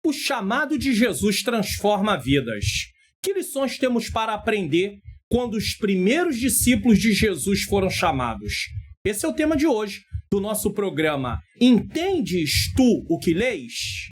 O chamado de Jesus transforma vidas. Que lições temos para aprender quando os primeiros discípulos de Jesus foram chamados? Esse é o tema de hoje do nosso programa Entendes tu o que lês?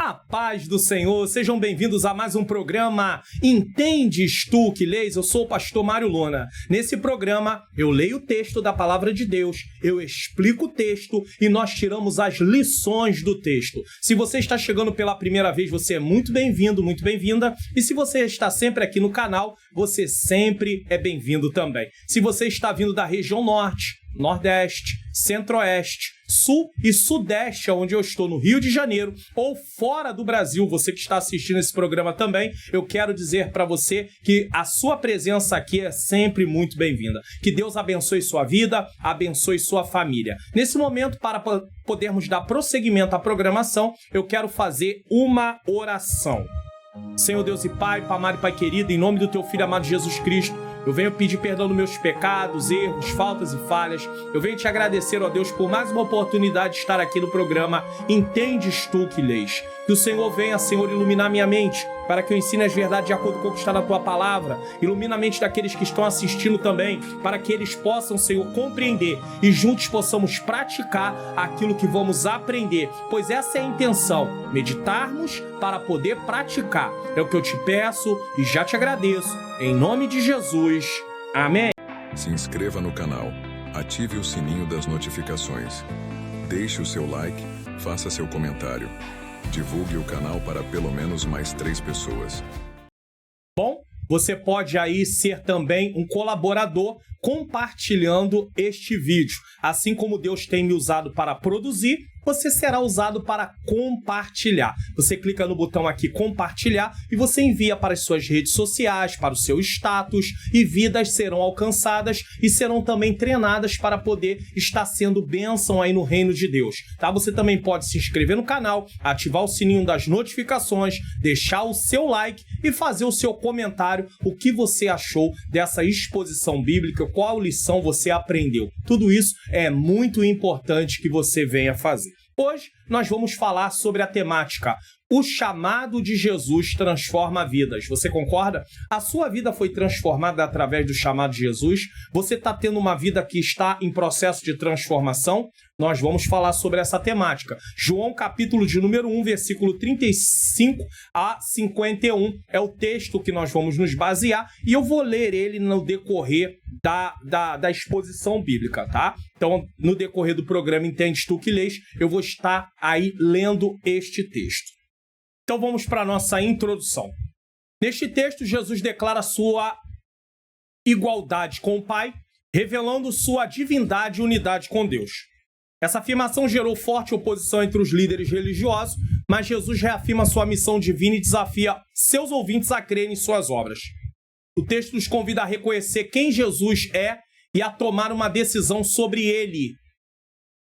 A paz do Senhor, sejam bem-vindos a mais um programa Entendes tu o que lês? Eu sou o pastor Mário Luna. Nesse programa, eu leio o texto da palavra de Deus, eu explico o texto e nós tiramos as lições do texto. Se você está chegando pela primeira vez, você é muito bem-vindo, muito bem-vinda. E se você está sempre aqui no canal, você sempre é bem-vindo também. Se você está vindo da região norte, nordeste, centro-oeste, sul e sudeste, onde eu estou no Rio de Janeiro, ou fora do Brasil, você que está assistindo esse programa também, eu quero dizer para você que a sua presença aqui é sempre muito bem-vinda. Que Deus abençoe sua vida, abençoe sua família. Nesse momento, para podermos dar prosseguimento à programação, eu quero fazer uma oração. Senhor Deus e Pai, Pai amado e Pai querido, em nome do Teu Filho amado Jesus Cristo, eu venho pedir perdão dos meus pecados, erros, faltas e falhas. Eu venho te agradecer, ó Deus, por mais uma oportunidade de estar aqui no programa Entendes tu que lês? Que o Senhor venha, Senhor, iluminar minha mente, para que eu ensine as verdades de acordo com o que está na Tua palavra. Ilumina a mente daqueles que estão assistindo também, para que eles possam, Senhor, compreender e juntos possamos praticar aquilo que vamos aprender. Pois essa é a intenção, meditarmos para poder praticar. É o que eu te peço e já te agradeço. Em nome de Jesus. Amém. Se inscreva no canal, ative o sininho das notificações. Deixe o seu like, faça seu comentário. Divulgue o canal para pelo menos mais 3 pessoas. Bom, você pode aí ser também um colaborador compartilhando este vídeo. Assim como Deus tem me usado para produzir, você será usado para compartilhar. Você clica no botão aqui compartilhar e você envia para as suas redes sociais, para o seu status, e vidas serão alcançadas e serão também treinadas para poder estar sendo bênção aí no reino de Deus, tá? Você também pode se inscrever no canal, ativar o sininho das notificações, deixar o seu like e fazer o seu comentário, o que você achou dessa exposição bíblica, qual lição você aprendeu. Tudo isso é muito importante que você venha fazer. Hoje nós vamos falar sobre a temática O chamado de Jesus transforma vidas. Você concorda? A sua vida foi transformada através do chamado de Jesus? Você está tendo uma vida que está em processo de transformação? Nós vamos falar sobre essa temática. João, capítulo de número 1, versículo 35 a 51 é o texto que nós vamos nos basear e eu vou ler ele no decorrer da exposição bíblica, tá? Então, no decorrer do programa Entendes tu que lês, eu vou estar aí lendo este texto. Então vamos para a nossa introdução. Neste texto, Jesus declara sua igualdade com o Pai, revelando sua divindade e unidade com Deus. Essa afirmação gerou forte oposição entre os líderes religiosos, mas Jesus reafirma sua missão divina e desafia seus ouvintes a crerem em suas obras. O texto nos convida a reconhecer quem Jesus é e a tomar uma decisão sobre ele.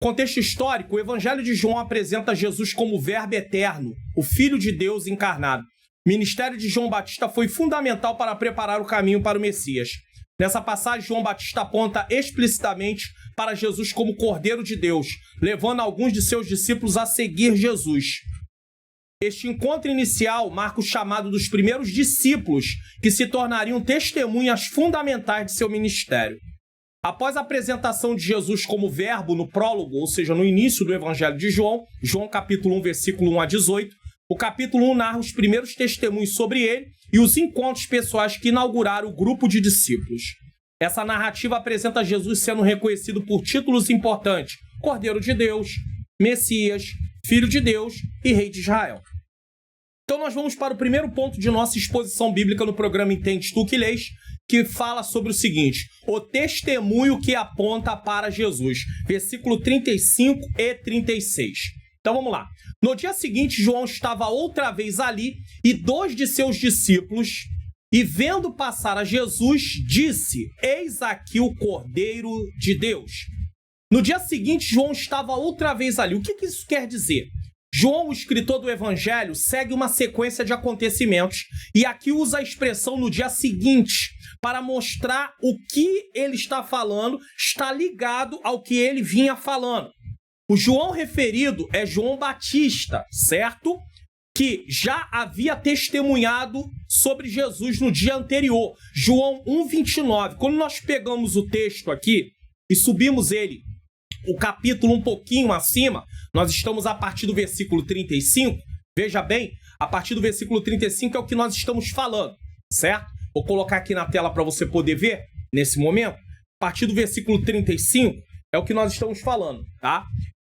Contexto histórico, o Evangelho de João apresenta Jesus como o Verbo eterno, o Filho de Deus encarnado. O ministério de João Batista foi fundamental para preparar o caminho para o Messias. Nessa passagem, João Batista aponta explicitamente para Jesus como Cordeiro de Deus, levando alguns de seus discípulos a seguir Jesus. Este encontro inicial marca o chamado dos primeiros discípulos, que se tornariam testemunhas fundamentais de seu ministério. Após a apresentação de Jesus como verbo no prólogo, ou seja, no início do Evangelho de João, João capítulo 1, versículo 1 a 18, o capítulo 1 narra os primeiros testemunhos sobre ele e os encontros pessoais que inauguraram o grupo de discípulos. Essa narrativa apresenta Jesus sendo reconhecido por títulos importantes: Cordeiro de Deus, Messias, Filho de Deus e Rei de Israel. Então nós vamos para o primeiro ponto de nossa exposição bíblica no programa Entendes tu que lês, que fala sobre o seguinte: o testemunho que aponta para Jesus. Versículo 35 e 36. Então vamos lá. No dia seguinte, João estava outra vez ali e 2 de seus discípulos, e vendo passar a Jesus, disse: eis aqui o Cordeiro de Deus. No dia seguinte, João estava outra vez ali. O que isso quer dizer? João, o escritor do Evangelho, segue uma sequência de acontecimentos e aqui usa a expressão no dia seguinte para mostrar o que ele está falando está ligado ao que ele vinha falando. O João referido é João Batista, certo? Que já havia testemunhado sobre Jesus no dia anterior. João 1,29. Quando nós pegamos o texto aqui e subimos ele, o capítulo um pouquinho acima, nós estamos a partir do versículo 35. Veja bem, a partir do versículo 35 é o que nós estamos falando, certo? Vou colocar aqui na tela para você poder ver, nesse momento. A partir do versículo 35 é o que nós estamos falando, tá?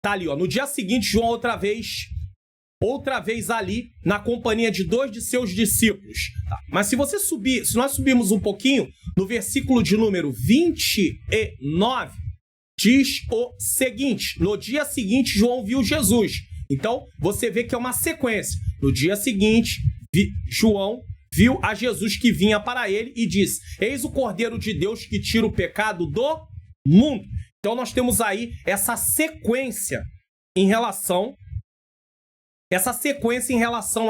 Tá ali, ó. No dia seguinte, João outra vez ali, na companhia de 2 de seus discípulos. Tá? Mas se nós subirmos um pouquinho, no versículo de número 29, diz o seguinte: no dia seguinte, João viu Jesus. Então, você vê que é uma sequência. No dia seguinte, João viu a Jesus que vinha para ele e disse: eis o Cordeiro de Deus que tira o pecado do mundo. Então, nós temos aí essa sequência em relação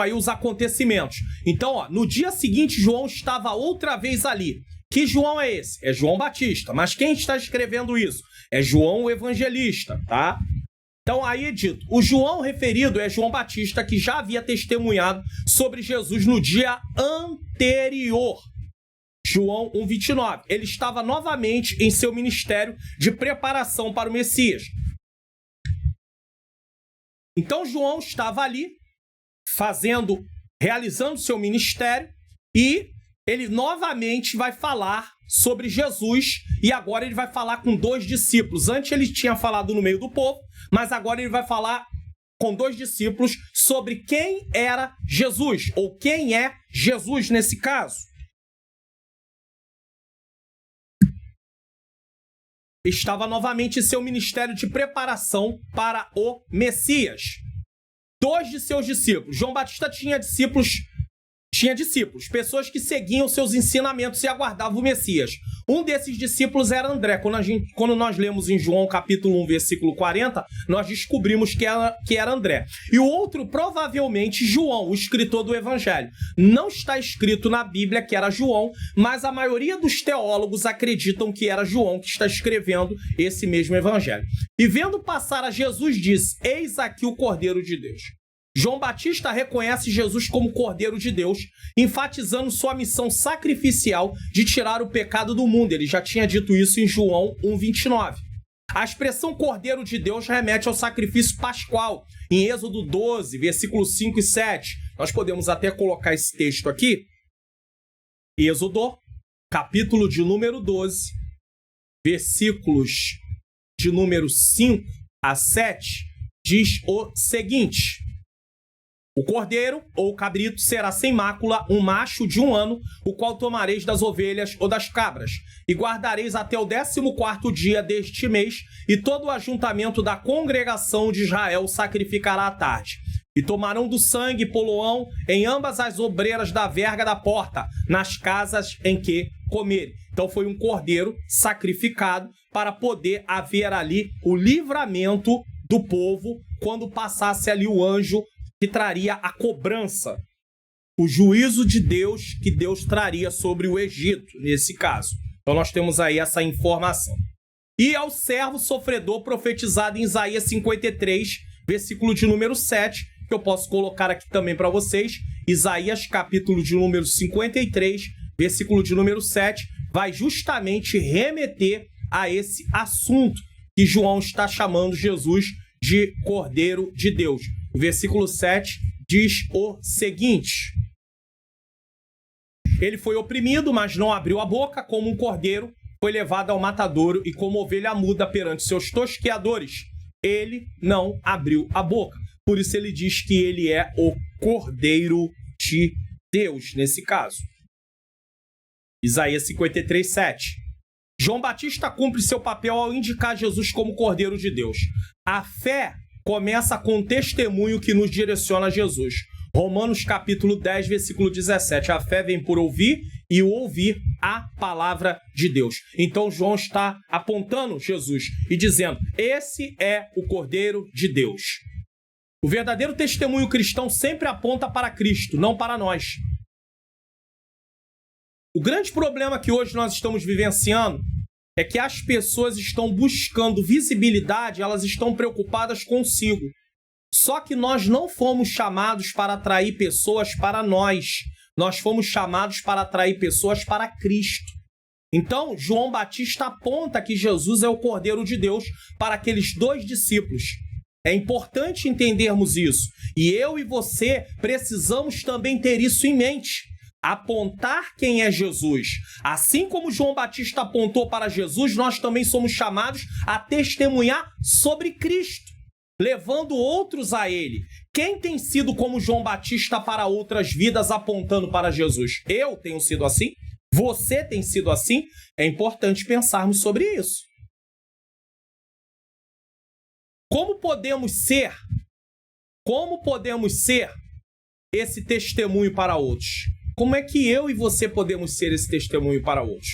aí aos acontecimentos. Então, ó, no dia seguinte, João estava outra vez ali. Que João é esse? É João Batista. Mas quem está escrevendo isso? É João o Evangelista, tá? Então, aí é dito, o João referido é João Batista, que já havia testemunhado sobre Jesus no dia anterior. João 1,29. Ele estava novamente em seu ministério de preparação para o Messias. Então, João estava ali, realizando seu ministério, e ele novamente vai falar sobre Jesus, e agora ele vai falar com 2 discípulos. Antes ele tinha falado no meio do povo, mas agora ele vai falar com 2 discípulos sobre quem era Jesus, ou quem é Jesus nesse caso. Estava novamente em seu ministério de preparação para o Messias. 2 de seus discípulos. João Batista tinha discípulos, pessoas que seguiam seus ensinamentos e aguardavam o Messias. Um desses discípulos era André. Quando nós lemos em João capítulo 1, versículo 40, nós descobrimos que era André. E o outro, provavelmente, João, o escritor do Evangelho. Não está escrito na Bíblia que era João, mas a maioria dos teólogos acreditam que era João que está escrevendo esse mesmo Evangelho. E vendo passar a Jesus, diz: eis aqui o Cordeiro de Deus. João Batista reconhece Jesus como Cordeiro de Deus, enfatizando sua missão sacrificial de tirar o pecado do mundo. Ele já tinha dito isso em João 1,29. A expressão Cordeiro de Deus remete ao sacrifício pascual, em Êxodo 12, versículos 5 e 7. Nós podemos até colocar esse texto aqui. Êxodo, capítulo de número 12, versículos de número 5 a 7, diz o seguinte: o cordeiro ou o cabrito será sem mácula, um macho de 1 ano, o qual tomareis das ovelhas ou das cabras, e guardareis até o 14º dia deste mês, e todo o ajuntamento da congregação de Israel sacrificará à tarde. E tomarão do sangue poloão em ambas as obreiras da verga da porta, nas casas em que comerem. Então foi um cordeiro sacrificado para poder haver ali o livramento do povo quando passasse ali o anjo que traria a cobrança, o juízo de Deus que Deus traria sobre o Egito, nesse caso. Então nós temos aí essa informação. E ao servo sofredor profetizado em Isaías 53, versículo de número 7, que eu posso colocar aqui também para vocês. Isaías, capítulo de número 53, versículo de número 7, vai justamente remeter a esse assunto que João está chamando Jesus de Cordeiro de Deus. O versículo 7 diz o seguinte: ele foi oprimido, mas não abriu a boca, como um cordeiro foi levado ao matadouro, e como ovelha muda perante seus tosqueadores, ele não abriu a boca. Por isso ele diz que ele é o Cordeiro de Deus, nesse caso. Isaías 53, 7. João Batista cumpre seu papel ao indicar Jesus como Cordeiro de Deus. A fé começa com um testemunho que nos direciona a Jesus. Romanos capítulo 10, versículo 17. A fé vem por ouvir, e o ouvir a palavra de Deus. Então João está apontando Jesus e dizendo: esse é o Cordeiro de Deus. O verdadeiro testemunho cristão sempre aponta para Cristo, não para nós. O grande problema que hoje nós estamos vivenciando é que as pessoas estão buscando visibilidade, elas estão preocupadas consigo. Só que nós não fomos chamados para atrair pessoas para nós. Nós fomos chamados para atrair pessoas para Cristo. Então, João Batista aponta que Jesus é o Cordeiro de Deus para aqueles 2 discípulos. É importante entendermos isso. E eu e você precisamos também ter isso em mente. Apontar quem é Jesus. Assim como João Batista apontou para Jesus, nós também somos chamados a testemunhar sobre Cristo, levando outros a Ele. Quem tem sido como João Batista para outras vidas apontando para Jesus? Eu tenho sido assim? Você tem sido assim? É importante pensarmos sobre isso. Como podemos ser esse testemunho para outros? Como é que eu e você podemos ser esse testemunho para outros?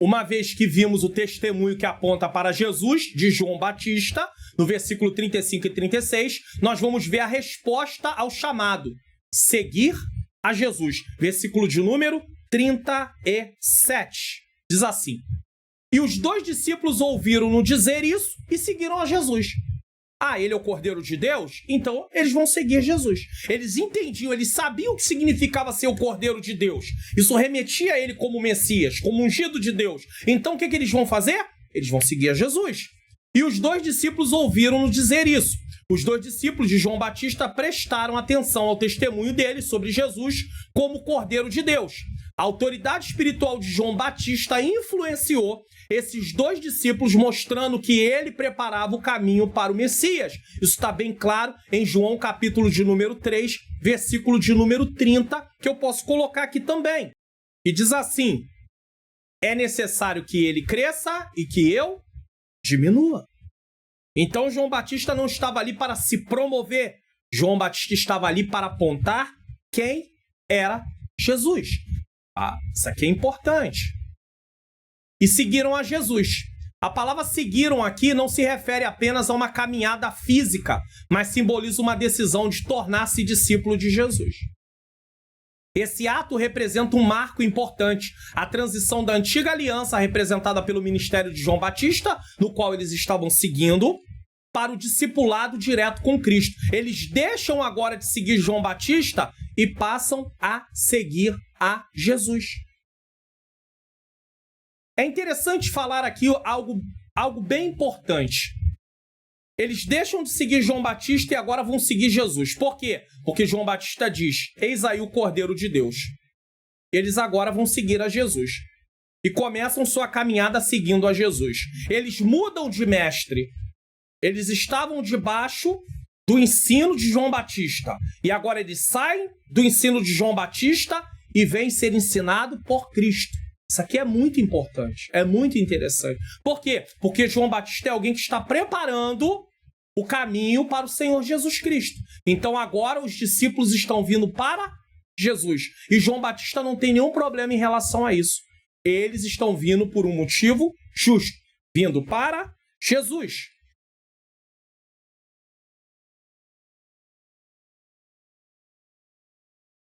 Uma vez que vimos o testemunho que aponta para Jesus, de João Batista, no versículo 35 e 36, nós vamos ver a resposta ao chamado: seguir a Jesus. Versículo de número 37. Diz assim: e os 2 discípulos ouviram-no dizer isso e seguiram a Jesus. Ah, ele é o Cordeiro de Deus? Então eles vão seguir Jesus. Eles entendiam, eles sabiam o que significava ser o Cordeiro de Deus. Isso remetia a ele como Messias, como ungido de Deus. Então o que eles vão fazer? Eles vão seguir a Jesus. E os 2 discípulos ouviram-no dizer isso. Os 2 discípulos de João Batista prestaram atenção ao testemunho dele sobre Jesus como Cordeiro de Deus. A autoridade espiritual de João Batista influenciou esses 2 discípulos, mostrando que ele preparava o caminho para o Messias. Isso está bem claro em João capítulo de número 3, versículo de número 30, que eu posso colocar aqui também. E diz assim: é necessário que ele cresça e que eu diminua. Então João Batista não estava ali para se promover. João Batista estava ali para apontar quem era Jesus. Ah, isso aqui é importante. E seguiram a Jesus. A palavra seguiram aqui não se refere apenas a uma caminhada física, mas simboliza uma decisão de tornar-se discípulo de Jesus. Esse ato representa um marco importante, a transição da antiga aliança, representada pelo ministério de João Batista, no qual eles estavam seguindo, para o discipulado direto com Cristo. Eles deixam agora de seguir João Batista e passam a seguir a Jesus. É interessante falar aqui algo bem importante. Eles deixam de seguir João Batista e agora vão seguir Jesus. Por quê? Porque João Batista diz: eis aí o Cordeiro de Deus. Eles agora vão seguir a Jesus. E começam sua caminhada seguindo a Jesus. Eles mudam de mestre. Eles estavam debaixo do ensino de João Batista. E agora eles saem do ensino de João Batista e vêm ser ensinados por Cristo. Isso aqui é muito importante, é muito interessante. Por quê? Porque João Batista é alguém que está preparando o caminho para o Senhor Jesus Cristo. Então agora os discípulos estão vindo para Jesus. E João Batista não tem nenhum problema em relação a isso. Eles estão vindo por um motivo justo, vindo para Jesus.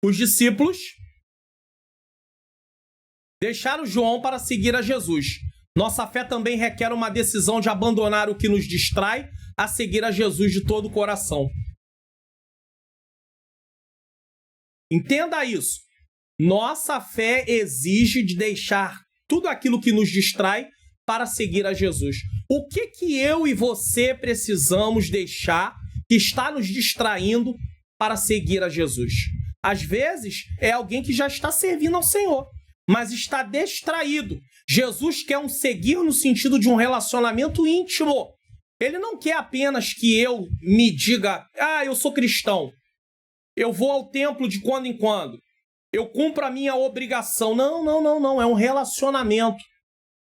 Os discípulos deixaram João para seguir a Jesus. Nossa fé também requer uma decisão de abandonar o que nos distrai a seguir a Jesus de todo o coração. Entenda isso. Nossa fé exige de deixar tudo aquilo que nos distrai para seguir a Jesus. O que eu e você precisamos deixar que está nos distraindo para seguir a Jesus? Às vezes é alguém que já está servindo ao Senhor, mas está distraído. Jesus quer um seguir no sentido de um relacionamento íntimo. Ele não quer apenas que eu me diga: eu sou cristão, eu vou ao templo de quando em quando, eu cumpro a minha obrigação. Não. É um relacionamento.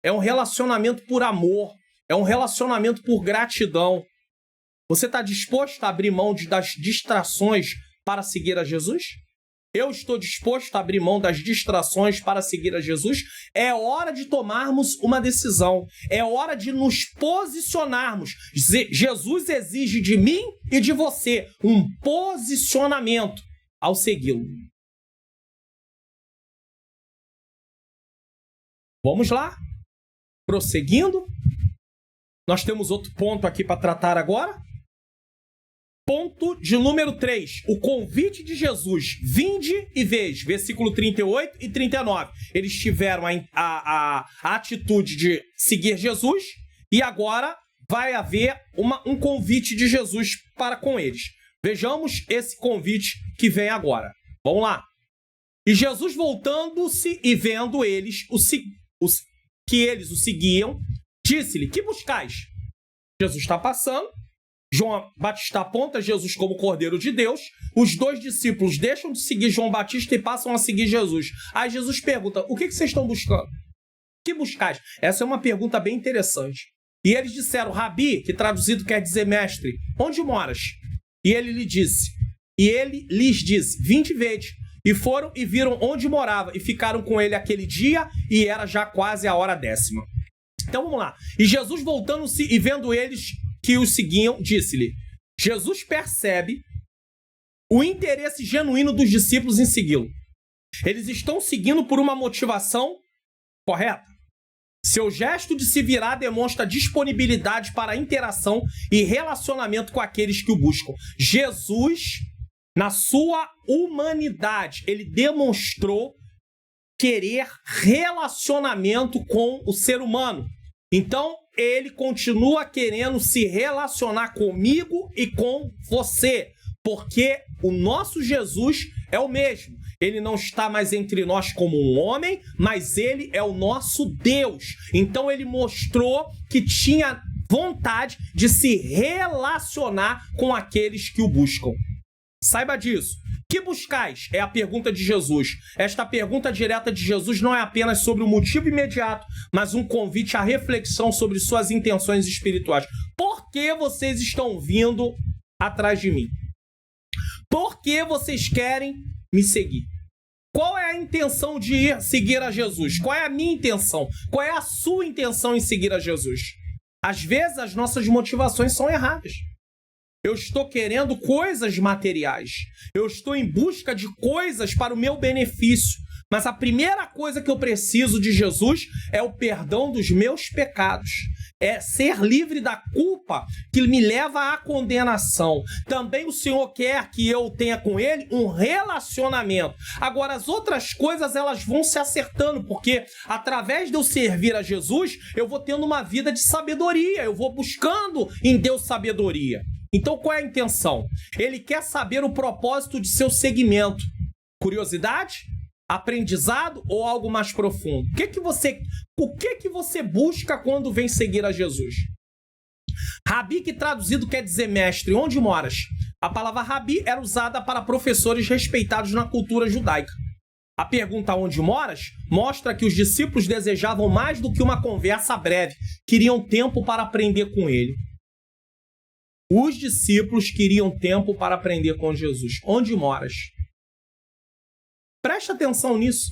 É um relacionamento por amor. É um relacionamento por gratidão. Você está disposto a abrir mão das distrações para seguir a Jesus? Eu estou disposto a abrir mão das distrações para seguir a Jesus? É hora de tomarmos uma decisão. É hora de nos posicionarmos. Jesus exige de mim e de você um posicionamento ao segui-lo. Vamos lá? Prosseguindo. Nós temos outro ponto aqui para tratar agora. Ponto de número 3, o convite de Jesus, vinde e veja, versículo 38 e 39. Eles tiveram a atitude de seguir Jesus e agora vai haver um convite de Jesus para com eles. Vejamos esse convite que vem agora. Vamos lá. E Jesus voltando-se e vendo eles, que eles o seguiam, disse-lhe, que buscais? Jesus está passando. João Batista aponta Jesus como Cordeiro de Deus. Os dois discípulos deixam de seguir João Batista e passam a seguir Jesus. Aí Jesus pergunta, o que vocês estão buscando? Que buscais? Essa é uma pergunta bem interessante. E eles disseram, Rabi, que traduzido quer dizer mestre, onde moras? E ele lhes disse, vinde e vede. E foram e viram onde morava e ficaram com ele aquele dia e era já quase a hora 10ª. Então vamos lá. E Jesus voltando-se e vendo eles que os seguiam, disse-lhe, Jesus percebe o interesse genuíno dos discípulos em segui-lo. Eles estão seguindo por uma motivação correta. Seu gesto de se virar demonstra disponibilidade para interação e relacionamento com aqueles que o buscam. Jesus, na sua humanidade, ele demonstrou querer relacionamento com o ser humano. Então, ele continua querendo se relacionar comigo e com você, porque o nosso Jesus é o mesmo. Ele não está mais entre nós como um homem, mas ele é o nosso Deus. Então, ele mostrou que tinha vontade de se relacionar com aqueles que o buscam. Saiba disso. Que buscais? É a pergunta de Jesus. Esta pergunta direta de Jesus não é apenas sobre o motivo imediato, mas um convite à reflexão sobre suas intenções espirituais. Por que vocês estão vindo atrás de mim? Por que vocês querem me seguir? Qual é a intenção de ir seguir a Jesus? Qual é a minha intenção? Qual é a sua intenção em seguir a Jesus? Às vezes as nossas motivações são erradas. Eu estou querendo coisas materiais. Eu estou em busca de coisas para o meu benefício. Mas a primeira coisa que eu preciso de Jesus é o perdão dos meus pecados. É ser livre da culpa que me leva à condenação. Também o Senhor quer que eu tenha com Ele um relacionamento. Agora, as outras coisas, elas vão se acertando, porque através de eu servir a Jesus, eu vou tendo uma vida de sabedoria. Eu vou buscando em Deus sabedoria. Então, qual é a intenção? Ele quer saber o propósito de seu seguimento. Curiosidade? Aprendizado ou algo mais profundo? O que você busca quando vem seguir a Jesus? Rabi, que traduzido quer dizer mestre. Onde moras? A palavra Rabi era usada para professores respeitados na cultura judaica. A pergunta onde moras mostra que os discípulos desejavam mais do que uma conversa breve. Queriam tempo para aprender com ele. Os discípulos queriam tempo para aprender com Jesus. Onde moras? Preste atenção nisso.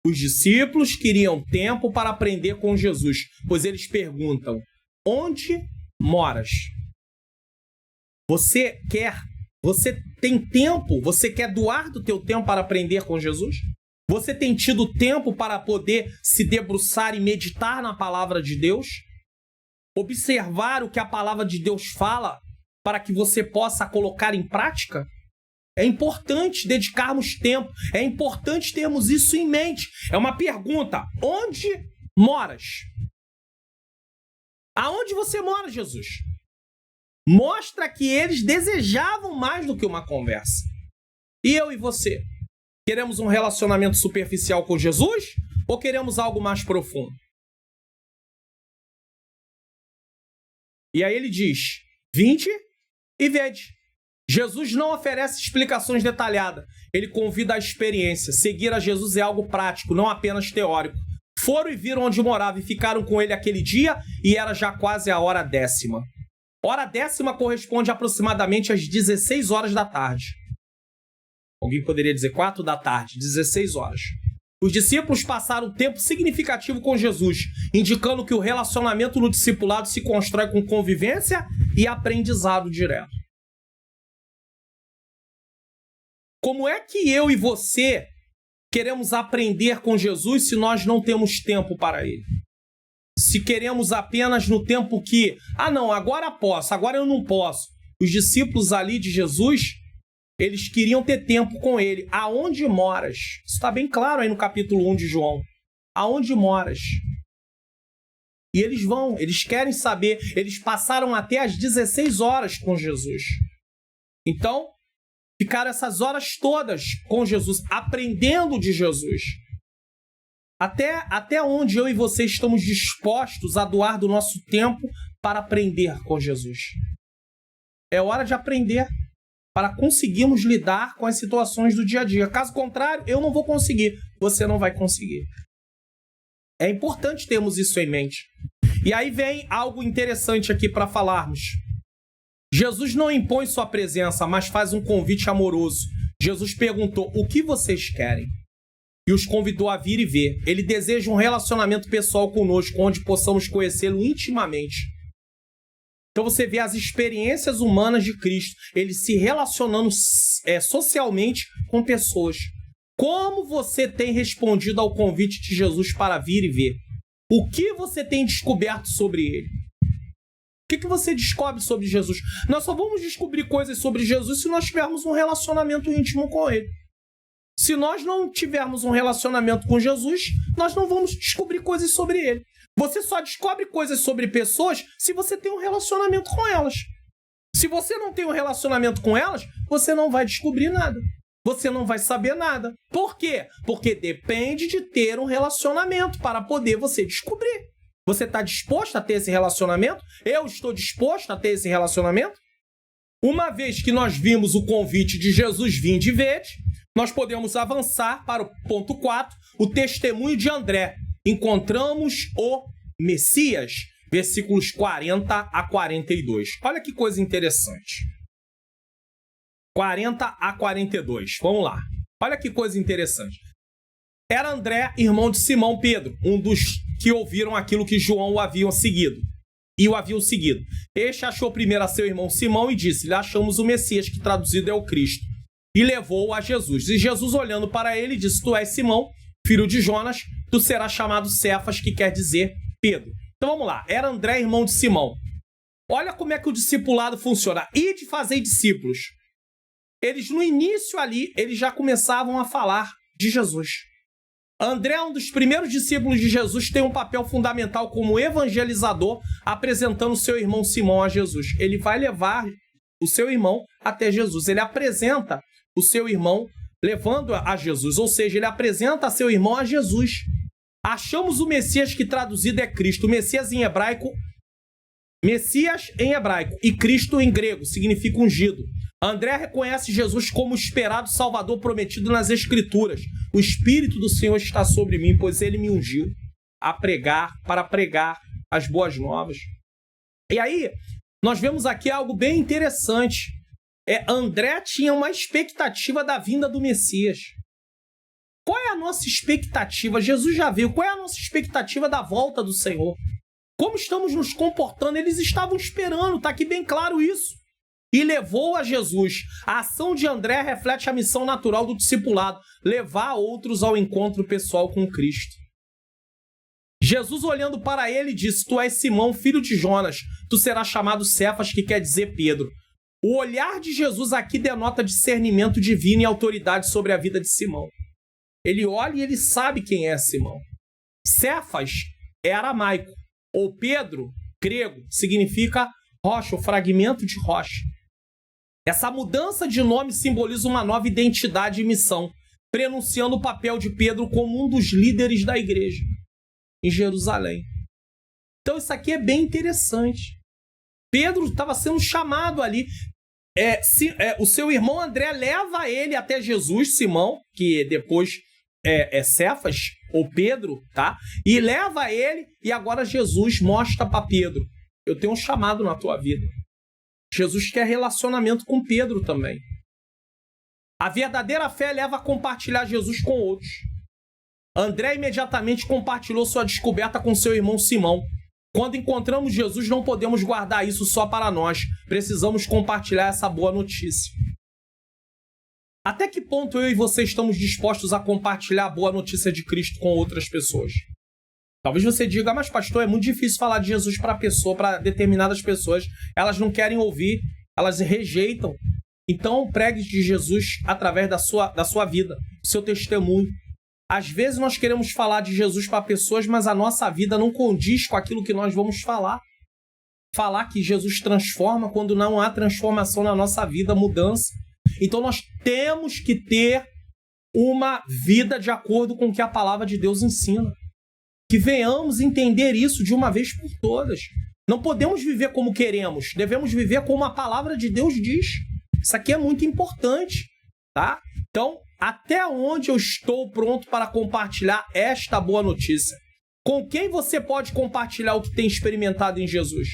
Os discípulos queriam tempo para aprender com Jesus, pois eles perguntam, onde moras? Você tem tempo? Você quer doar do teu tempo para aprender com Jesus? Você tem tido tempo para poder se debruçar e meditar na palavra de Deus? Observar o que a palavra de Deus fala para que você possa colocar em prática? É importante dedicarmos tempo, é importante termos isso em mente. É uma pergunta, onde moras? Aonde você mora, Jesus? Mostra que eles desejavam mais do que uma conversa. E eu e você? Queremos um relacionamento superficial com Jesus ou queremos algo mais profundo? E aí ele diz, vinde e vede. Jesus não oferece explicações detalhadas. Ele convida a experiência. Seguir a Jesus é algo prático, não apenas teórico. Foram e viram onde morava e ficaram com ele aquele dia e era já quase a hora 10ª. Hora 10ª corresponde aproximadamente às 16 horas da tarde. Alguém poderia dizer 4 da tarde, 16 horas. Os discípulos passaram um tempo significativo com Jesus, indicando que o relacionamento no discipulado se constrói com convivência e aprendizado direto. Como é que eu e você queremos aprender com Jesus se nós não temos tempo para ele? Se queremos apenas no tempo que, não, agora posso, agora eu não posso. Os discípulos ali de Jesus, eles queriam ter tempo com ele. Aonde moras? Isso está bem claro aí no capítulo 1 de João. Aonde moras? E eles vão, eles querem saber. Eles passaram até as 16 horas com Jesus. Então, ficaram essas horas todas com Jesus, aprendendo de Jesus. Até onde eu e você estamos dispostos a doar do nosso tempo para aprender com Jesus? É hora de aprender para conseguirmos lidar com as situações do dia a dia. Caso contrário, eu não vou conseguir, você não vai conseguir. É importante termos isso em mente. E aí vem algo interessante aqui para falarmos. Jesus não impõe sua presença, mas faz um convite amoroso. Jesus perguntou, o que vocês querem? E os convidou a vir e ver. Ele deseja um relacionamento pessoal conosco, onde possamos conhecê-lo intimamente. Então você vê as experiências humanas de Cristo, ele se relacionando socialmente com pessoas. Como você tem respondido ao convite de Jesus para vir e ver? O que você tem descoberto sobre ele? O que você descobre sobre Jesus? Nós só vamos descobrir coisas sobre Jesus se nós tivermos um relacionamento íntimo com ele. Se nós não tivermos um relacionamento com Jesus, nós não vamos descobrir coisas sobre ele. Você só descobre coisas sobre pessoas se você tem um relacionamento com elas. Se você não tem um relacionamento com elas, você não vai descobrir nada. Você não vai saber nada. Por quê? Porque depende de ter um relacionamento para poder você descobrir. Você está disposto a ter esse relacionamento? Eu estou disposto a ter esse relacionamento? Uma vez que nós vimos o convite de Jesus, vinde e vede, nós podemos avançar para o ponto 4, o testemunho de André. Encontramos o Messias, versículos 40 a 42. Olha que coisa interessante. 40 a 42, vamos lá. Olha que coisa interessante. Era André, irmão de Simão Pedro, um dos que ouviram aquilo que João o haviam seguido. Este achou primeiro a seu irmão Simão e disse-lhe, achamos o Messias, que traduzido é o Cristo. E levou-o a Jesus. E Jesus, olhando para ele, disse, tu és Simão, filho de Jonas, tu serás chamado Cefas, que quer dizer Pedro. Então vamos lá. Era André, irmão de Simão. Olha como é que o discipulado funciona. E de fazer discípulos. Eles, no início ali, eles já começavam a falar de Jesus. André, um dos primeiros discípulos de Jesus, tem um papel fundamental como evangelizador, apresentando seu irmão Simão a Jesus. Ele vai levar o seu irmão até Jesus. Ele apresenta o seu irmão levando a Jesus. Ou seja, ele apresenta seu irmão a Jesus. Achamos o Messias, que traduzido é Cristo. O Messias em hebraico e Cristo em grego, significa ungido. André reconhece Jesus como o esperado Salvador prometido nas Escrituras. O Espírito do Senhor está sobre mim, pois ele me ungiu para pregar as boas novas. E aí, nós vemos aqui algo bem interessante. André tinha uma expectativa da vinda do Messias. Qual é a nossa expectativa? Jesus já veio. Qual é a nossa expectativa da volta do Senhor? Como estamos nos comportando? Eles estavam esperando, está aqui bem claro isso. E levou a Jesus. A ação de André reflete a missão natural do discipulado, levar outros ao encontro pessoal com Cristo. Jesus, olhando para ele, disse, tu és Simão, filho de Jonas, tu serás chamado Cefas, que quer dizer Pedro. O olhar de Jesus aqui denota discernimento divino e autoridade sobre a vida de Simão. Ele olha e ele sabe quem é Simão. Cefas é aramaico, ou Pedro, grego, significa rocha, ou fragmento de rocha. Essa mudança de nome simboliza uma nova identidade e missão, prenunciando o papel de Pedro como um dos líderes da igreja em Jerusalém. Então isso aqui é bem interessante. Pedro estava sendo chamado ali. O seu irmão André leva ele até Jesus, Simão, que depois é Cefas, ou Pedro, tá? E leva ele, e agora Jesus mostra para Pedro, eu tenho um chamado na tua vida. Jesus quer relacionamento com Pedro também. A verdadeira fé leva a compartilhar Jesus com outros. André imediatamente compartilhou sua descoberta com seu irmão Simão. Quando encontramos Jesus, não podemos guardar isso só para nós. Precisamos compartilhar essa boa notícia. Até que ponto eu e você estamos dispostos a compartilhar a boa notícia de Cristo com outras pessoas? Talvez você diga, mas pastor, é muito difícil falar de Jesus para determinadas pessoas. Elas não querem ouvir, elas rejeitam. Então, pregue de Jesus através da sua vida, do seu testemunho. Às vezes nós queremos falar de Jesus para pessoas, mas a nossa vida não condiz com aquilo que nós vamos falar. Falar que Jesus transforma quando não há transformação na nossa vida, mudança. Então nós temos que ter uma vida de acordo com o que a palavra de Deus ensina. Que venhamos entender isso de uma vez por todas. Não podemos viver como queremos, devemos viver como a palavra de Deus diz. Isso aqui é muito importante, tá? Então, até onde eu estou pronto para compartilhar esta boa notícia? Com quem você pode compartilhar o que tem experimentado em Jesus?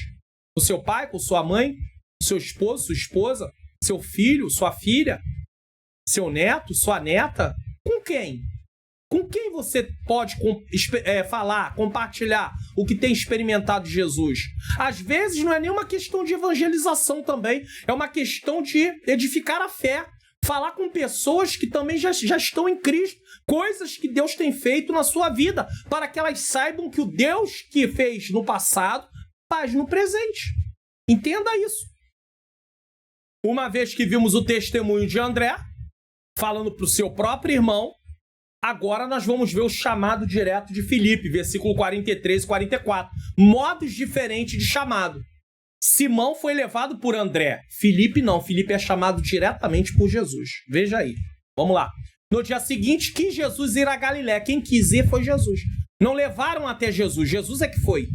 Com seu pai, com sua mãe, seu esposo, sua esposa, seu filho, sua filha, seu neto, sua neta? Com quem? Com quem você pode compartilhar o que tem experimentado de Jesus? Às vezes não é nenhuma questão de evangelização também, é uma questão de edificar a fé. Falar com pessoas que também já estão em Cristo, coisas que Deus tem feito na sua vida, para que elas saibam que o Deus que fez no passado faz no presente. Entenda isso. Uma vez que vimos o testemunho de André, falando para o seu próprio irmão, agora nós vamos ver o chamado direto de Filipe, versículo 43 e 44. Modos diferentes de chamado. Simão foi levado por André. Filipe não. Filipe é chamado diretamente por Jesus. Veja aí. Vamos lá. No dia seguinte, quis Jesus ir a Galiléia. Quem quis ir foi Jesus. Não levaram até Jesus. Jesus é que foi.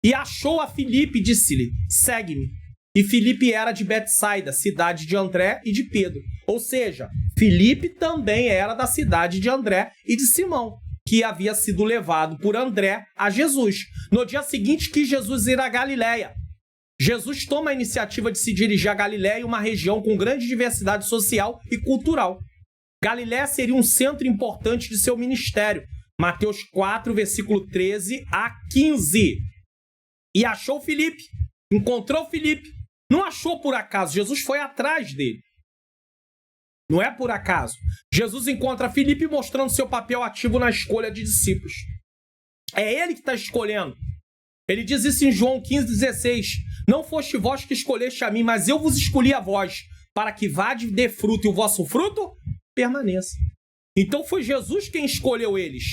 E achou a Filipe e disse-lhe, segue-me. E Filipe era de Betsaida, cidade de André e de Pedro. Ou seja, Filipe também era da cidade de André e de Simão, que havia sido levado por André a Jesus. No dia seguinte, quis Jesus ir a Galiléia. Jesus toma a iniciativa de se dirigir a Galiléia, uma região com grande diversidade social e cultural. Galiléia seria um centro importante de seu ministério. Mateus 4, versículo 13 a 15. E achou Filipe, encontrou Filipe. Não achou por acaso, Jesus foi atrás dele. Não é por acaso. Jesus encontra Filipe mostrando seu papel ativo na escolha de discípulos. É ele que está escolhendo. Ele diz isso em João 15,16. Não foste vós que escolheste a mim, mas eu vos escolhi a vós, para que vade dê fruto e o vosso fruto permaneça. Então foi Jesus quem escolheu eles.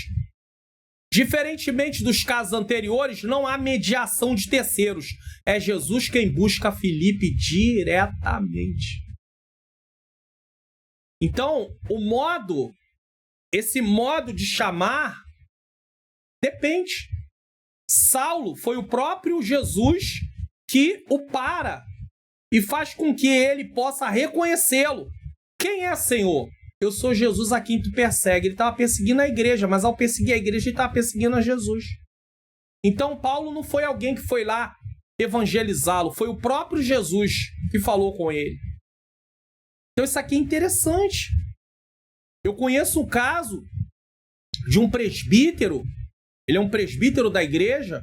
Diferentemente dos casos anteriores, não há mediação de terceiros. É Jesus quem busca Filipe diretamente. Então, esse modo de chamar, depende. Saulo foi o próprio Jesus que o para e faz com que ele possa reconhecê-lo. Quem é, Senhor? Eu sou Jesus a quem tu persegue. Ele estava perseguindo a igreja, mas ao perseguir a igreja, ele estava perseguindo a Jesus. Então, Paulo não foi alguém que foi lá evangelizá-lo, foi o próprio Jesus que falou com ele. Então, isso aqui é interessante. Eu conheço um caso de um presbítero, ele é um presbítero da igreja,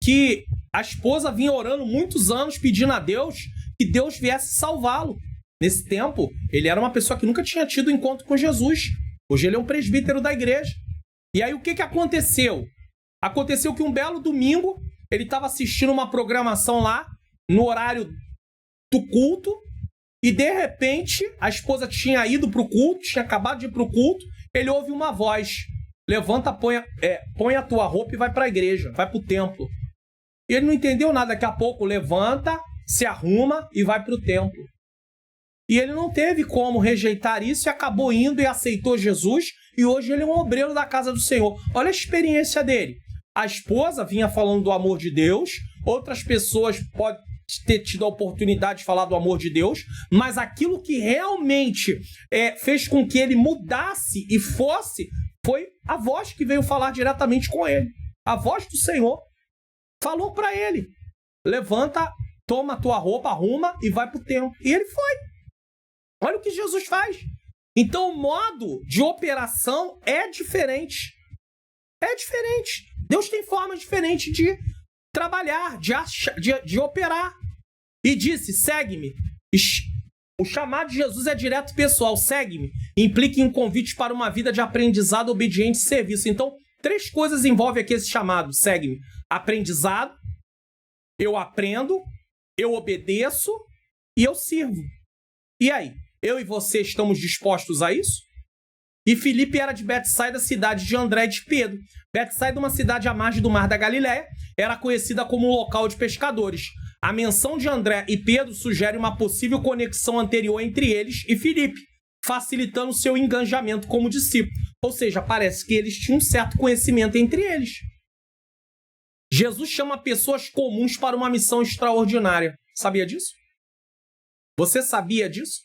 que a esposa vinha orando muitos anos pedindo a Deus que Deus viesse salvá-lo. Nesse tempo, ele era uma pessoa que nunca tinha tido encontro com Jesus. Hoje ele é um presbítero da igreja. E aí o que aconteceu? Aconteceu que um belo domingo, ele estava assistindo uma programação lá, no horário do culto, e de repente, a esposa tinha ido para o culto, tinha acabado de ir para o culto, ele ouve uma voz: levanta, põe a tua roupa e vai para a igreja, vai para o templo. E ele não entendeu nada, daqui a pouco levanta, se arruma e vai para o templo. E ele não teve como rejeitar isso e acabou indo e aceitou Jesus. E hoje ele é um obreiro da casa do Senhor. Olha a experiência dele. A esposa vinha falando do amor de Deus. Outras pessoas podem ter tido a oportunidade de falar do amor de Deus. Mas aquilo que realmente fez com que ele mudasse e fosse, foi a voz que veio falar diretamente com ele. A voz do Senhor falou para ele: levanta, toma a tua roupa, arruma e vai para o templo. E ele foi. Olha o que Jesus faz. Então, o modo de operação é diferente. É diferente. Deus tem formas diferentes de trabalhar, de operar. E disse, segue-me. O chamado de Jesus é direto e pessoal. Segue-me. Implica em um convite para uma vida de aprendizado, obediente e serviço. Então, 3 coisas envolvem aqui esse chamado. Segue-me. Aprendizado. Eu aprendo. Eu obedeço. E eu sirvo. E aí? Eu e você estamos dispostos a isso? E Filipe era de Betsaida, cidade de André e de Pedro. Betsaida, uma cidade à margem do Mar da Galileia, era conhecida como um local de pescadores. A menção de André e Pedro sugere uma possível conexão anterior entre eles e Filipe, facilitando seu engajamento como discípulo. Ou seja, parece que eles tinham um certo conhecimento entre eles. Jesus chama pessoas comuns para uma missão extraordinária. Sabia disso? Você sabia disso?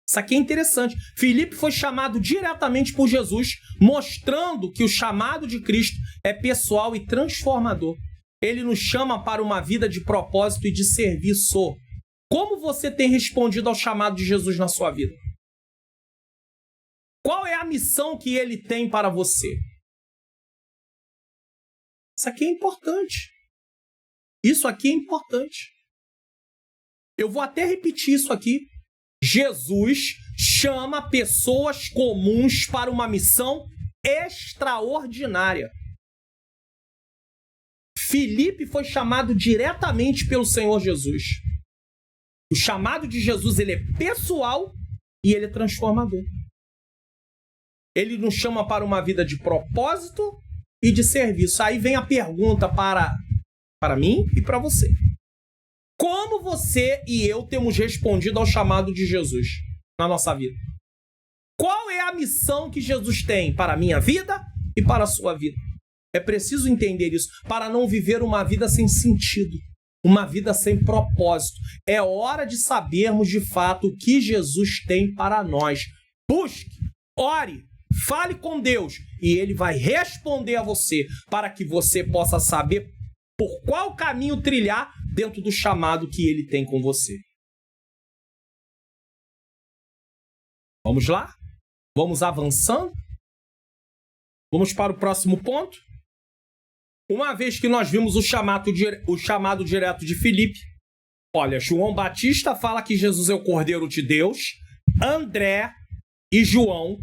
Isso aqui é interessante. Filipe foi chamado diretamente por Jesus, mostrando que o chamado de Cristo é pessoal e transformador. Ele nos chama para uma vida de propósito e de serviço. Como você tem respondido ao chamado de Jesus na sua vida? Qual é a missão que ele tem para você? Isso aqui é importante. Isso aqui é importante. Eu vou até repetir isso aqui. Jesus chama pessoas comuns para uma missão extraordinária. Filipe foi chamado diretamente pelo Senhor Jesus. O chamado de Jesus, ele é pessoal e ele é transformador. Ele nos chama para uma vida de propósito e de serviço. Aí vem a pergunta para mim e para você. Como você e eu temos respondido ao chamado de Jesus na nossa vida? Qual é a missão que Jesus tem para a minha vida e para a sua vida? É preciso entender isso para não viver uma vida sem sentido, uma vida sem propósito. É hora de sabermos de fato o que Jesus tem para nós. Busque, ore, fale com Deus e Ele vai responder a você para que você possa saber por qual caminho trilhar dentro do chamado que Ele tem com você. Vamos lá? Vamos avançando? Vamos para o próximo ponto? Uma vez que nós vimos o chamado direto de Filipe, olha, João Batista fala que Jesus é o Cordeiro de Deus, André e João,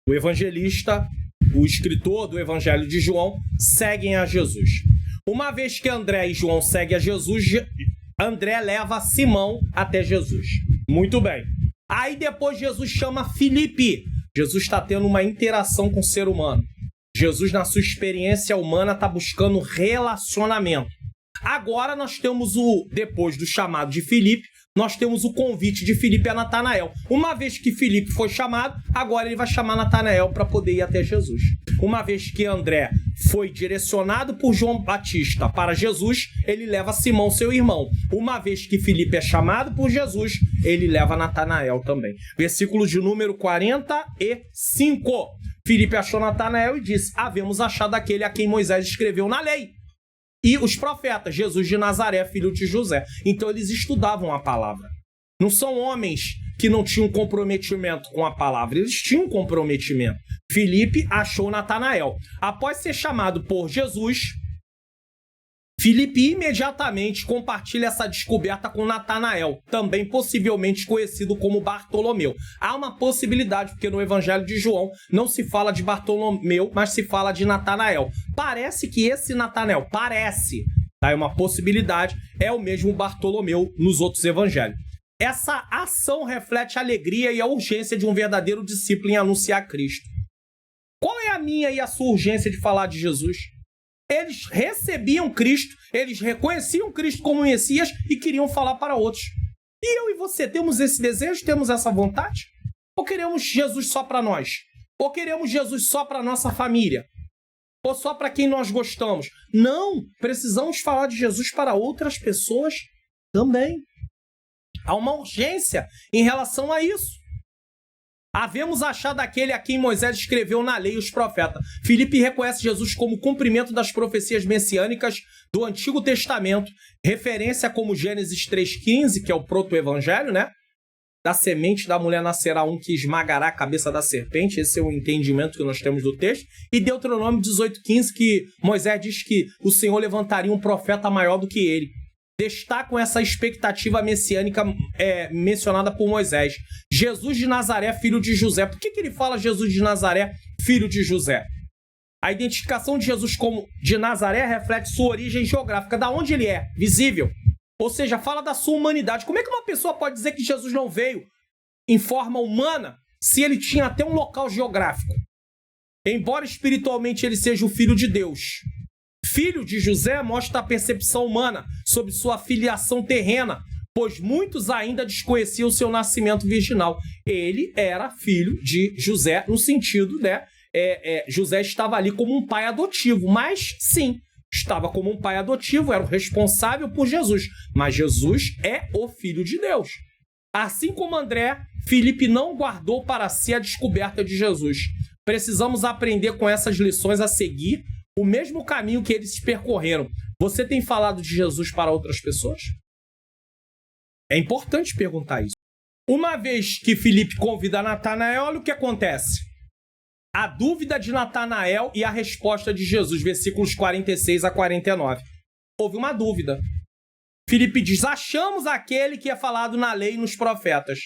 o evangelista, o escritor do Evangelho de João, seguem a Jesus. Uma vez que André e João seguem a Jesus, André leva Simão até Jesus. Muito bem. Aí depois Jesus chama Filipe. Jesus está tendo uma interação com o ser humano. Jesus, na sua experiência humana, está buscando relacionamento. Agora nós temos depois do chamado de Filipe, nós temos o convite de Filipe a Natanael. Uma vez que Filipe foi chamado, agora ele vai chamar Natanael para poder ir até Jesus. Uma vez que André foi direcionado por João Batista para Jesus, ele leva Simão, seu irmão. Uma vez que Filipe é chamado por Jesus, ele leva Natanael também. Versículo de número 45. Filipe achou Natanael e disse: havemos achado aquele a quem Moisés escreveu na lei e os profetas, Jesus de Nazaré, filho de José. Então eles estudavam a palavra. Não são homens que não tinham comprometimento com a palavra, eles tinham comprometimento. Filipe achou Natanael. Após ser chamado por Jesus, Filipe imediatamente compartilha essa descoberta com Natanael, também possivelmente conhecido como Bartolomeu. Há uma possibilidade, porque no Evangelho de João não se fala de Bartolomeu, mas se fala de Natanael. Parece que esse Natanael, é uma possibilidade, é o mesmo Bartolomeu nos outros evangelhos. Essa ação reflete a alegria e a urgência de um verdadeiro discípulo em anunciar Cristo. Qual é a minha e a sua urgência de falar de Jesus? Eles recebiam Cristo, eles reconheciam Cristo como Messias e queriam falar para outros. E eu e você temos esse desejo, temos essa vontade? Ou queremos Jesus só para nós? Ou queremos Jesus só para nossa família? Ou só para quem nós gostamos? Não, precisamos falar de Jesus para outras pessoas também. Há uma urgência em relação a isso. Havemos achado aquele a quem Moisés escreveu na lei e os profetas. Filipe reconhece Jesus como cumprimento das profecias messiânicas do Antigo Testamento, referência como Gênesis 3,15, que é o proto-evangelho, né? da semente da mulher nascerá um que esmagará a cabeça da serpente. Esse é o entendimento que nós temos do texto. E Deuteronômio 18:15, que Moisés diz que o Senhor levantaria um profeta maior do que ele. Destacam essa expectativa messiânica mencionada por Moisés. Jesus de Nazaré, filho de José. Por que ele fala Jesus de Nazaré, filho de José? A identificação de Jesus como de Nazaré reflete sua origem geográfica, da onde ele é, visível. Ou seja, fala da sua humanidade. Como é que uma pessoa pode dizer que Jesus não veio em forma humana se ele tinha até um local geográfico? Embora espiritualmente ele seja o Filho de Deus. Filho de José mostra a percepção humana sobre sua filiação terrena, pois muitos ainda desconheciam o seu nascimento virginal. Ele era filho de José no sentido, né? José estava ali como um pai adotivo, mas sim, estava como um pai adotivo, era o responsável por Jesus. Mas Jesus é o Filho de Deus. Assim como André, Filipe não guardou para si a descoberta de Jesus. Precisamos aprender com essas lições a seguir o mesmo caminho que eles percorreram. Você tem falado de Jesus para outras pessoas? É importante perguntar isso. Uma vez que Filipe convida Natanael, olha o que acontece. A dúvida de Natanael e a resposta de Jesus, versículos 46 a 49. Houve uma dúvida. Filipe diz, achamos aquele que é falado na lei e nos profetas.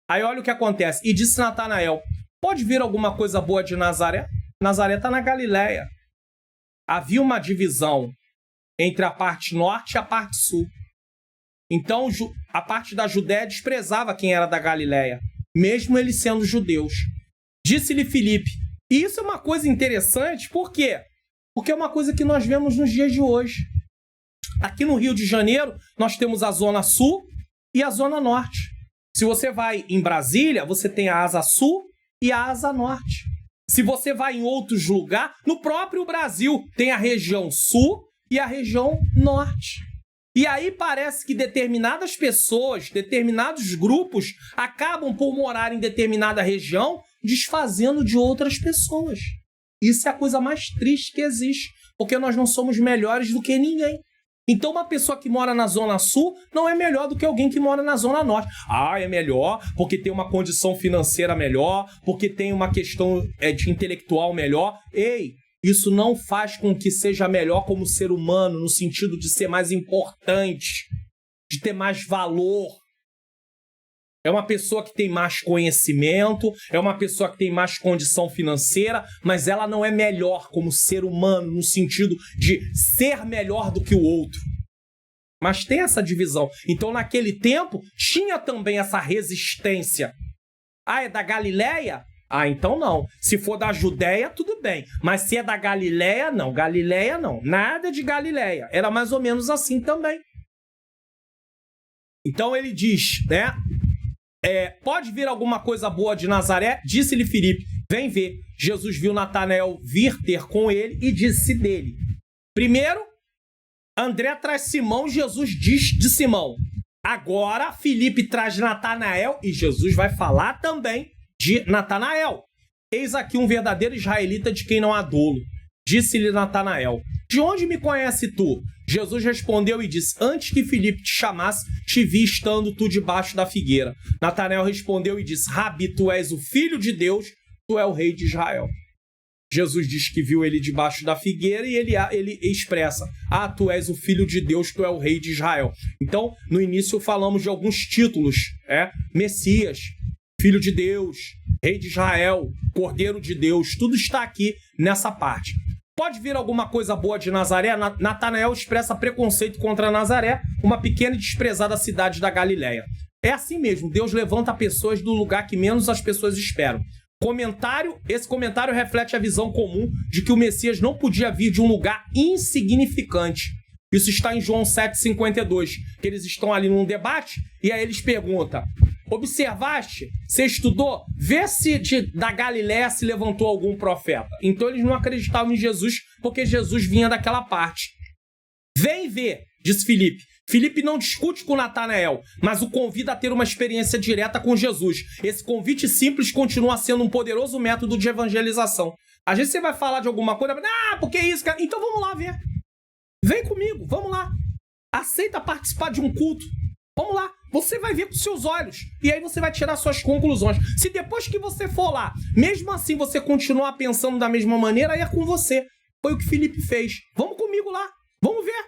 Aí olha o que acontece. E disse Natanael, pode vir alguma coisa boa de Nazaré? Nazaré está na Galileia. Havia uma divisão entre a parte norte e a parte sul. Então, a parte da Judéia desprezava quem era da Galileia, mesmo eles sendo judeus. Disse-lhe Filipe, e isso é uma coisa interessante, por quê? Porque é uma coisa que nós vemos nos dias de hoje. Aqui no Rio de Janeiro, nós temos a Zona Sul e a Zona Norte. Se você vai em Brasília, você tem a Asa Sul e a Asa Norte. Se você vai em outros lugares, no próprio Brasil, tem a região Sul e a região Norte. E aí parece que determinadas pessoas, determinados grupos, acabam por morar em determinada região, desfazendo de outras pessoas. Isso é a coisa mais triste que existe, porque nós não somos melhores do que ninguém. Então uma pessoa que mora na Zona Sul não é melhor do que alguém que mora na Zona Norte. Ah, é melhor porque tem uma condição financeira melhor, porque tem uma questão de intelectual melhor. Ei, isso não faz com que seja melhor como ser humano, no sentido de ser mais importante, de ter mais valor. É uma pessoa que tem mais conhecimento, é uma pessoa que tem mais condição financeira, mas ela não é melhor como ser humano, no sentido de ser melhor do que o outro. Mas tem essa divisão. Então, naquele tempo, tinha também essa resistência. Ah, é da Galileia? Ah, então não. Se for da Judéia, tudo bem. Mas se é da Galileia, não. Galileia, não. Nada de Galileia. Era mais ou menos assim também. Então, ele diz, né? Pode vir alguma coisa boa de Nazaré? Disse-lhe Filipe, vem ver. Jesus viu Natanael vir ter com ele e disse dele. Primeiro, André traz Simão, Jesus diz de Simão. Agora, Filipe traz Natanael e Jesus vai falar também de Natanael. Eis aqui um verdadeiro israelita de quem não há dolo. Disse-lhe Natanael, de onde me conhece tu? Jesus respondeu e disse, antes que Filipe te chamasse, te vi estando tu debaixo da figueira. Natanael respondeu e disse, Rabi, tu és o Filho de Deus, tu és o Rei de Israel. Jesus diz que viu ele debaixo da figueira e ele expressa, tu és o Filho de Deus, tu és o Rei de Israel. Então, no início falamos de alguns títulos, Messias, Filho de Deus, Rei de Israel, Cordeiro de Deus, tudo está aqui nessa parte. Pode vir alguma coisa boa de Nazaré? Natanael expressa preconceito contra Nazaré, uma pequena e desprezada cidade da Galileia. É assim mesmo, Deus levanta pessoas do lugar que menos as pessoas esperam. Esse comentário reflete a visão comum de que o Messias não podia vir de um lugar insignificante. Isso está em João 7,52, que eles estão ali num debate e aí eles perguntam, observaste? Você estudou? Vê se da Galiléia se levantou algum profeta. Então eles não acreditavam em Jesus porque Jesus vinha daquela parte. Vem ver, disse Filipe. Filipe não discute com Natanael, mas o convida a ter uma experiência direta com Jesus. Esse convite simples continua sendo um poderoso método de evangelização. Às vezes você vai falar de alguma coisa, porque isso, cara? Então vamos lá ver. Vem comigo, vamos lá. Aceita participar de um culto. Vamos lá. Você vai ver com seus olhos. E aí você vai tirar suas conclusões. Se depois que você for lá, mesmo assim você continuar pensando da mesma maneira, aí é com você. Foi o que Filipe fez. Vamos comigo lá. Vamos ver.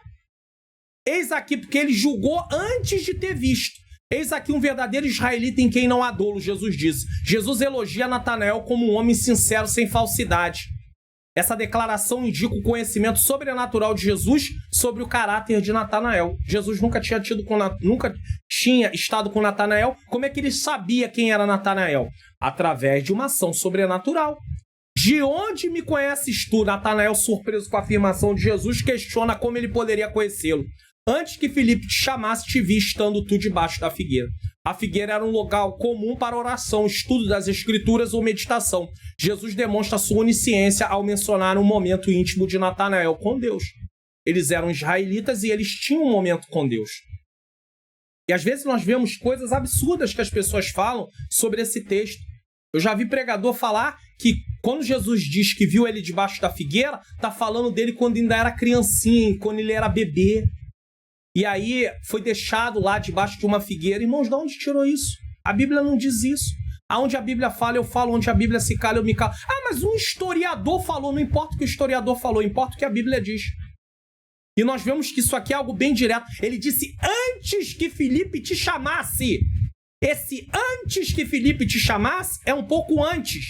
Eis aqui, porque ele julgou antes de ter visto. Eis aqui um verdadeiro israelita em quem não há dolo, Jesus disse. Jesus elogia Natanael como um homem sincero, sem falsidade. Essa declaração indica o conhecimento sobrenatural de Jesus sobre o caráter de Natanael. Jesus nunca tinha estado com Natanael. Como é que ele sabia quem era Natanael? Através de uma ação sobrenatural. De onde me conheces tu? Natanael, surpreso com a afirmação de Jesus, questiona como ele poderia conhecê-lo. Antes que Filipe te chamasse, te vi estando tu debaixo da figueira. A figueira era um local comum para oração, estudo das escrituras ou meditação. Jesus demonstra sua onisciência ao mencionar um momento íntimo de Natanael com Deus. Eles eram israelitas e eles tinham um momento com Deus. E às vezes nós vemos coisas absurdas que as pessoas falam sobre esse texto. Eu já vi pregador falar que quando Jesus diz que viu ele debaixo da figueira, está falando dele quando ainda era criancinha, quando ele era bebê. E aí foi deixado lá debaixo de uma figueira. Irmãos, de onde tirou isso? A Bíblia não diz isso. Aonde a Bíblia fala, eu falo. Onde a Bíblia se cala, eu me calo. Ah, mas um historiador falou. Não importa o que o historiador falou, importa o que a Bíblia diz. E nós vemos que isso aqui é algo bem direto. Ele disse antes que Filipe te chamasse. Esse antes que Filipe te chamasse é um pouco antes.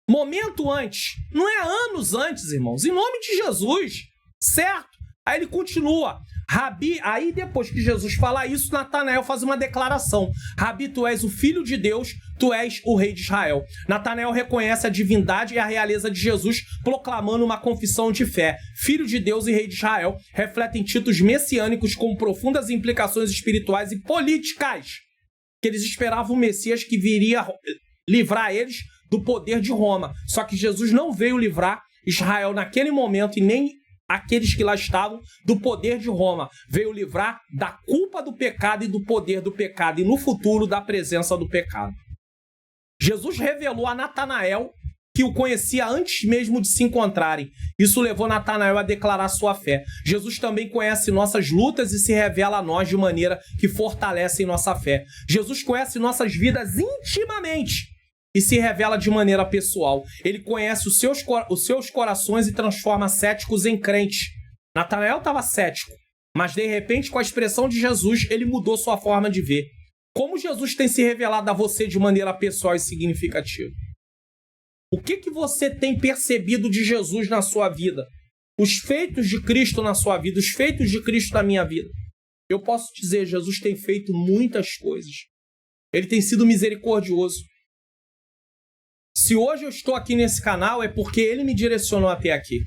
Momento antes. Não é anos antes, irmãos. Em nome de Jesus. Certo? Aí ele continua. Rabi, aí depois que Jesus fala isso, Natanael faz uma declaração. Rabi, tu és o Filho de Deus, tu és o Rei de Israel. Natanael reconhece a divindade e a realeza de Jesus, proclamando uma confissão de fé. Filho de Deus e Rei de Israel refletem títulos messiânicos com profundas implicações espirituais e políticas. Que eles esperavam o Messias que viria livrar eles do poder de Roma. Só que Jesus não veio livrar Israel naquele momento e nem aqueles que lá estavam do poder de Roma. Veio livrar da culpa do pecado e do poder do pecado e no futuro da presença do pecado. Jesus revelou a Natanael que o conhecia antes mesmo de se encontrarem. Isso levou Natanael a declarar sua fé. Jesus também conhece nossas lutas e se revela a nós de maneira que fortalecem nossa fé. Jesus conhece nossas vidas intimamente e se revela de maneira pessoal. Ele conhece os seus corações e transforma céticos em crentes. Natanael estava cético, mas de repente, com a expressão de Jesus, ele mudou sua forma de ver. Como Jesus tem se revelado a você de maneira pessoal e significativa? O que você tem percebido de Jesus na sua vida? Os feitos de Cristo na sua vida, os feitos de Cristo na minha vida. Eu posso dizer, Jesus tem feito muitas coisas. Ele tem sido misericordioso. Se hoje eu estou aqui nesse canal, é porque ele me direcionou até aqui.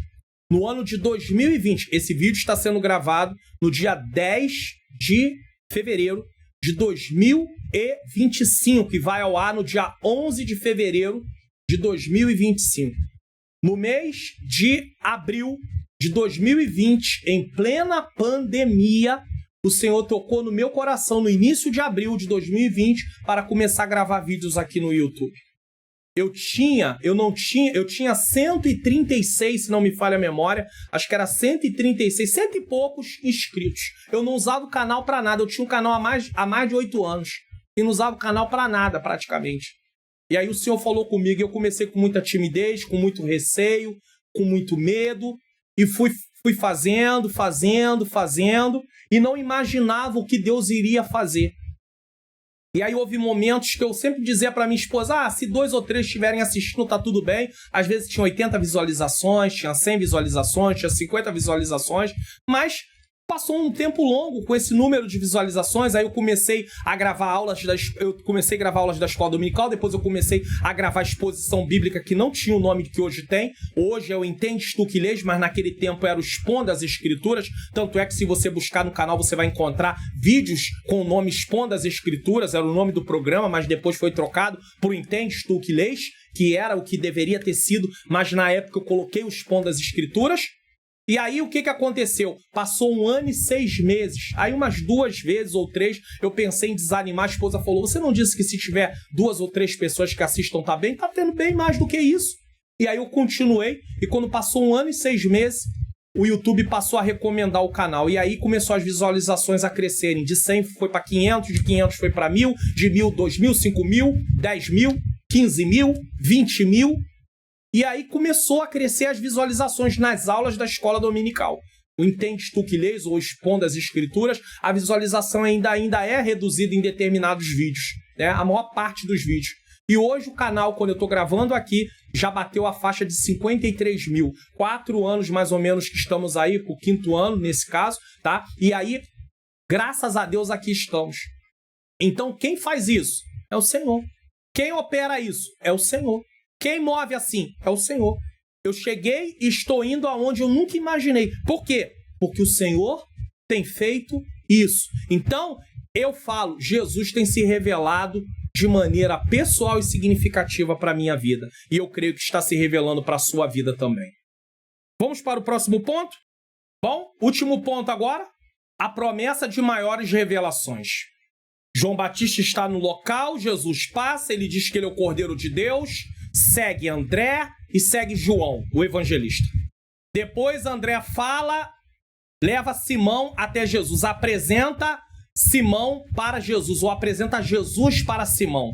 No ano de 2020, esse vídeo está sendo gravado no dia 10 de fevereiro de 2025, que vai ao ar no dia 11 de fevereiro de 2025. No mês de abril de 2020, em plena pandemia, o Senhor tocou no meu coração no início de abril de 2020 para começar a gravar vídeos aqui no YouTube. Eu tinha 136, se não me falha a memória, acho que era 136, cento e poucos inscritos. Eu não usava o canal para nada, eu tinha um canal há mais de 8 anos e não usava o canal para nada praticamente. E aí o Senhor falou comigo e eu comecei com muita timidez, com muito receio, com muito medo e fui fazendo e não imaginava o que Deus iria fazer. E aí houve momentos que eu sempre dizia para minha esposa, se 2 ou 3 estiverem assistindo, tá tudo bem. Às vezes tinha 80 visualizações, tinha 100 visualizações, tinha 50 visualizações, mas passou um tempo longo com esse número de visualizações, aí eu comecei a gravar aulas da escola dominical, depois eu comecei a gravar exposição bíblica que não tinha o nome que hoje tem. Hoje é o Entendes Tu que Lês, mas naquele tempo era o Expondo as Escrituras, tanto é que se você buscar no canal você vai encontrar vídeos com o nome Expondo as Escrituras, era o nome do programa, mas depois foi trocado por Entendes Tu que Lês, que era o que deveria ter sido, mas na época eu coloquei o Expondo as Escrituras. E aí o que aconteceu? Passou 1 ano e 6 meses. Aí umas 2 vezes ou 3 eu pensei em desanimar. A esposa falou, você não disse que se tiver 2 ou 3 pessoas que assistam tá bem? Tá tendo bem mais do que isso. E aí eu continuei. E quando passou 1 ano e 6 meses, o YouTube passou a recomendar o canal. E aí começou as visualizações a crescerem. De 100 foi para 500, de 500 foi para 1.000, de 1.000, 2.000, 5.000, 10.000, 15.000, 20.000. E aí começou a crescer as visualizações nas aulas da escola dominical. O Entende Tu Que Lês, ou Expondo as Escrituras, a visualização ainda é reduzida em determinados vídeos, né? A maior parte dos vídeos. E hoje o canal, quando eu estou gravando aqui, já bateu a faixa de 53 mil. 4 anos mais ou menos que estamos aí, o 5º ano nesse caso, tá? E aí, graças a Deus, aqui estamos. Então, quem faz isso? É o Senhor. Quem opera isso? É o Senhor. Quem move assim? É o Senhor. Eu cheguei e estou indo aonde eu nunca imaginei. Por quê? Porque o Senhor tem feito isso. Então, eu falo, Jesus tem se revelado de maneira pessoal e significativa para a minha vida. E eu creio que está se revelando para a sua vida também. Vamos para o próximo ponto? Bom, último ponto agora. A promessa de maiores revelações. João Batista está no local, Jesus passa, ele diz que ele é o Cordeiro de Deus, segue André e segue João, o evangelista. Depois André fala, leva Simão até Jesus, apresenta Simão para Jesus, ou apresenta Jesus para Simão.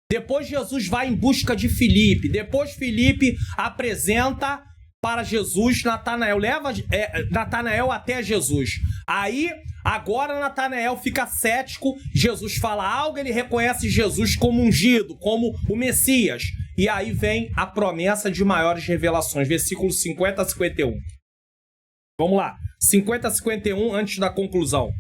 Depois Jesus vai em busca de Filipe, depois Filipe apresenta para Jesus Natanael, leva Natanael até Jesus. Aí, agora Natanael fica cético, Jesus fala algo, ele reconhece Jesus como ungido, como o Messias. E aí vem a promessa de maiores revelações, versículos 50 a 51. Vamos lá, 50 a 51, antes da conclusão.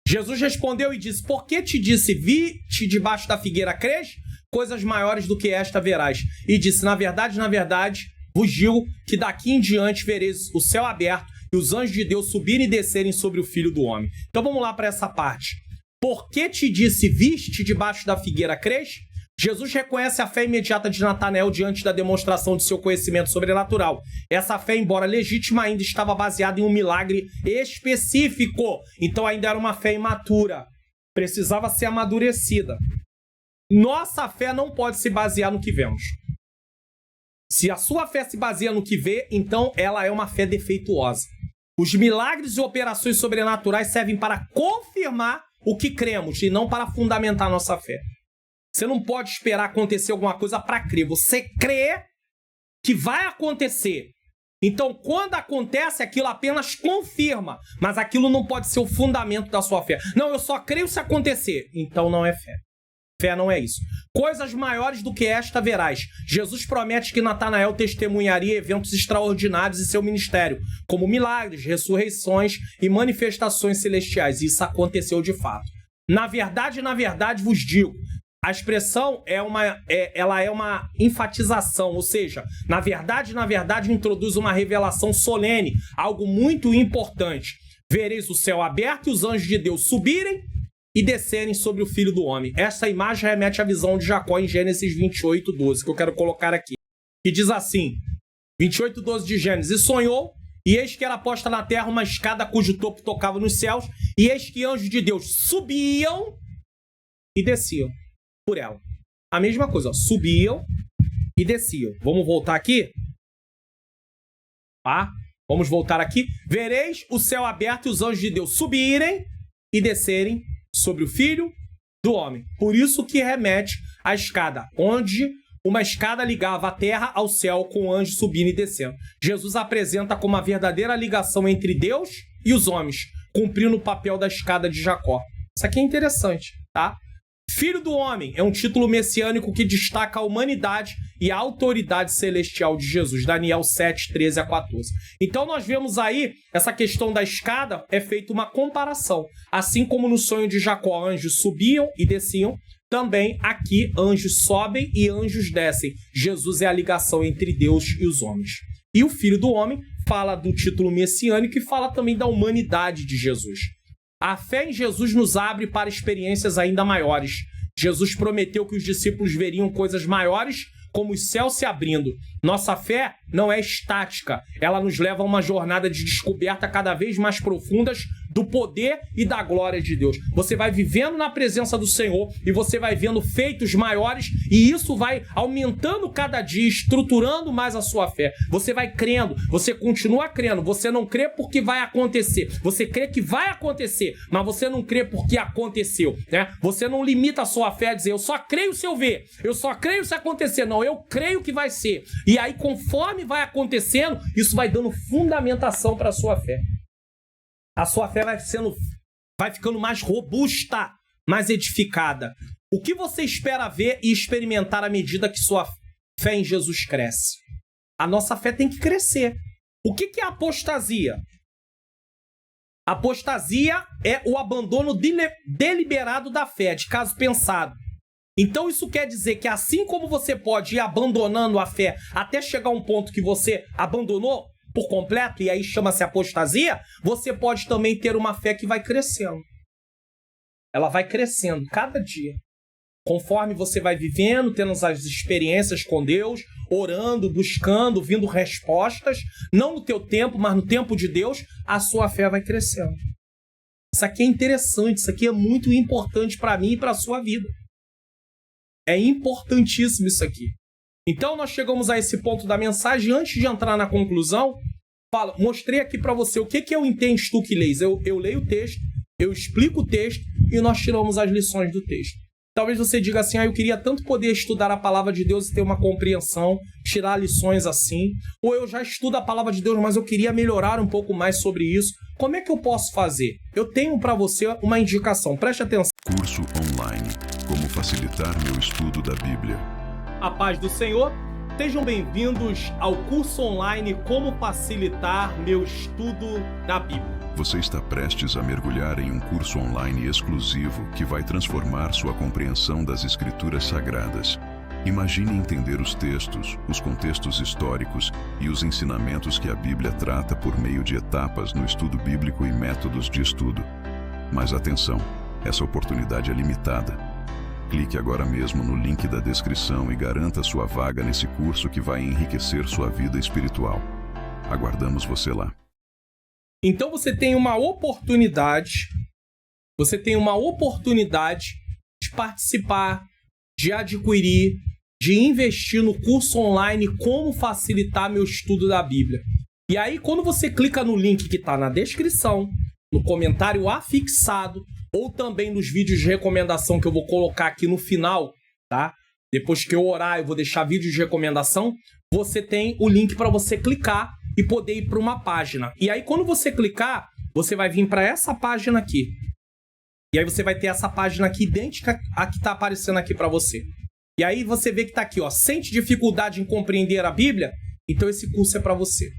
Jesus respondeu e disse, por que te disse, vi-te debaixo da figueira, crês? Coisas maiores do que esta verás. E disse, na verdade, vos digo que daqui em diante vereis o céu aberto e os anjos de Deus subirem e descerem sobre o Filho do Homem. Então vamos lá para essa parte. Por que te disse, viste debaixo da figueira, crês? Jesus reconhece a fé imediata de Natanael diante da demonstração de seu conhecimento sobrenatural. Essa fé, embora legítima, ainda estava baseada em um milagre específico. Então ainda era uma fé imatura. Precisava ser amadurecida. Nossa fé não pode se basear no que vemos. Se a sua fé se baseia no que vê, então ela é uma fé defeituosa. Os milagres e operações sobrenaturais servem para confirmar o que cremos e não para fundamentar nossa fé. Você não pode esperar acontecer alguma coisa para crer. Você crê que vai acontecer. Então, quando acontece, aquilo apenas confirma. Mas aquilo não pode ser o fundamento da sua fé. Não, eu só creio se acontecer. Então não é fé. Fé não é isso. Coisas maiores do que esta verás. Jesus promete que Natanael testemunharia eventos extraordinários em seu ministério, como milagres, ressurreições e manifestações celestiais. E isso aconteceu de fato. Na verdade, vos digo. A expressão ela é uma enfatização, ou seja, na verdade, introduz uma revelação solene, algo muito importante. Vereis o céu aberto e os anjos de Deus subirem e descerem sobre o Filho do Homem. Essa imagem remete à visão de Jacó em Gênesis 28:12, que eu quero colocar aqui. Que diz assim, 28:12 de Gênesis, e sonhou, e eis que era posta na terra uma escada cujo topo tocava nos céus, e eis que anjos de Deus subiam e desciam por ela. A mesma coisa, ó, subiam e desciam. Vamos voltar aqui? Tá? Vamos voltar aqui. Vereis o céu aberto e os anjos de Deus subirem e descerem sobre o Filho do Homem. Por isso que remete à escada, onde uma escada ligava a terra ao céu com anjos subindo e descendo. Jesus apresenta como a verdadeira ligação entre Deus e os homens, cumprindo o papel da escada de Jacó. Isso aqui é interessante, tá? Filho do Homem é um título messiânico que destaca a humanidade e a autoridade celestial de Jesus. Daniel 7, 13 a 14. Então nós vemos aí, essa questão da escada é feita uma comparação. Assim como no sonho de Jacó, anjos subiam e desciam, também aqui anjos sobem e anjos descem. Jesus é a ligação entre Deus e os homens. E o Filho do Homem fala do título messiânico e fala também da humanidade de Jesus. A fé em Jesus nos abre para experiências ainda maiores. Jesus prometeu que os discípulos veriam coisas maiores, como os céus se abrindo. Nossa fé não é estática. Ela nos leva a uma jornada de descoberta cada vez mais profundas do poder e da glória de Deus. Você vai vivendo na presença do Senhor e você vai vendo feitos maiores e isso vai aumentando cada dia, estruturando mais a sua fé. Você vai crendo, você continua crendo, você não crê porque vai acontecer. Você crê que vai acontecer, mas você não crê porque aconteceu, né? Você não limita a sua fé a dizer, eu só creio se eu ver, eu só creio se acontecer. Não, eu creio que vai ser. E aí, conforme vai acontecendo, isso vai dando fundamentação para a sua fé. A sua fé vai ficando mais robusta, mais edificada. O que você espera ver e experimentar à medida que sua fé em Jesus cresce? A nossa fé tem que crescer. O que é apostasia? Apostasia é o abandono deliberado da fé, de caso pensado. Então isso quer dizer que assim como você pode ir abandonando a fé até chegar a um ponto que você abandonou por completo, e aí chama-se apostasia, você pode também ter uma fé que vai crescendo. Ela vai crescendo cada dia. Conforme você vai vivendo, tendo as experiências com Deus, orando, buscando, vindo respostas, não no teu tempo, mas no tempo de Deus, a sua fé vai crescendo. Isso aqui é interessante, isso aqui é muito importante para mim e para a sua vida. É importantíssimo isso aqui. Então nós chegamos a esse ponto da mensagem. Antes de entrar na conclusão, mostrei aqui para você o que eu entendo tu que leis. Eu leio o texto, eu explico o texto e nós tiramos as lições do texto. Talvez você diga assim, eu queria tanto poder estudar a palavra de Deus e ter uma compreensão, tirar lições assim. Ou eu já estudo a palavra de Deus, mas eu queria melhorar um pouco mais sobre isso. Como é que eu posso fazer? Eu tenho para você uma indicação, preste atenção. Curso online, como facilitar meu estudo da Bíblia. A paz do Senhor, sejam bem-vindos ao curso online Como Facilitar Meu Estudo da Bíblia. Você está prestes a mergulhar em um curso online exclusivo que vai transformar sua compreensão das Escrituras Sagradas. Imagine entender os textos, os contextos históricos e os ensinamentos que a Bíblia trata por meio de etapas no estudo bíblico e métodos de estudo. Mas atenção, essa oportunidade é limitada. Clique agora mesmo no link da descrição e garanta sua vaga nesse curso que vai enriquecer sua vida espiritual. Aguardamos você lá. Então você tem uma oportunidade de participar, de adquirir, de investir no curso online Como Facilitar Meu Estudo da Bíblia. E aí, quando você clica no link que está na descrição, no comentário afixado, ou também nos vídeos de recomendação que eu vou colocar aqui no final, tá? Depois que eu orar, eu vou deixar vídeos de recomendação, você tem o link para você clicar e poder ir para uma página. E aí, quando você clicar, você vai vir para essa página aqui. E aí você vai ter essa página aqui idêntica à que está aparecendo aqui para você. E aí você vê que está aqui, ó, sente dificuldade em compreender a Bíblia? Então esse curso é para você.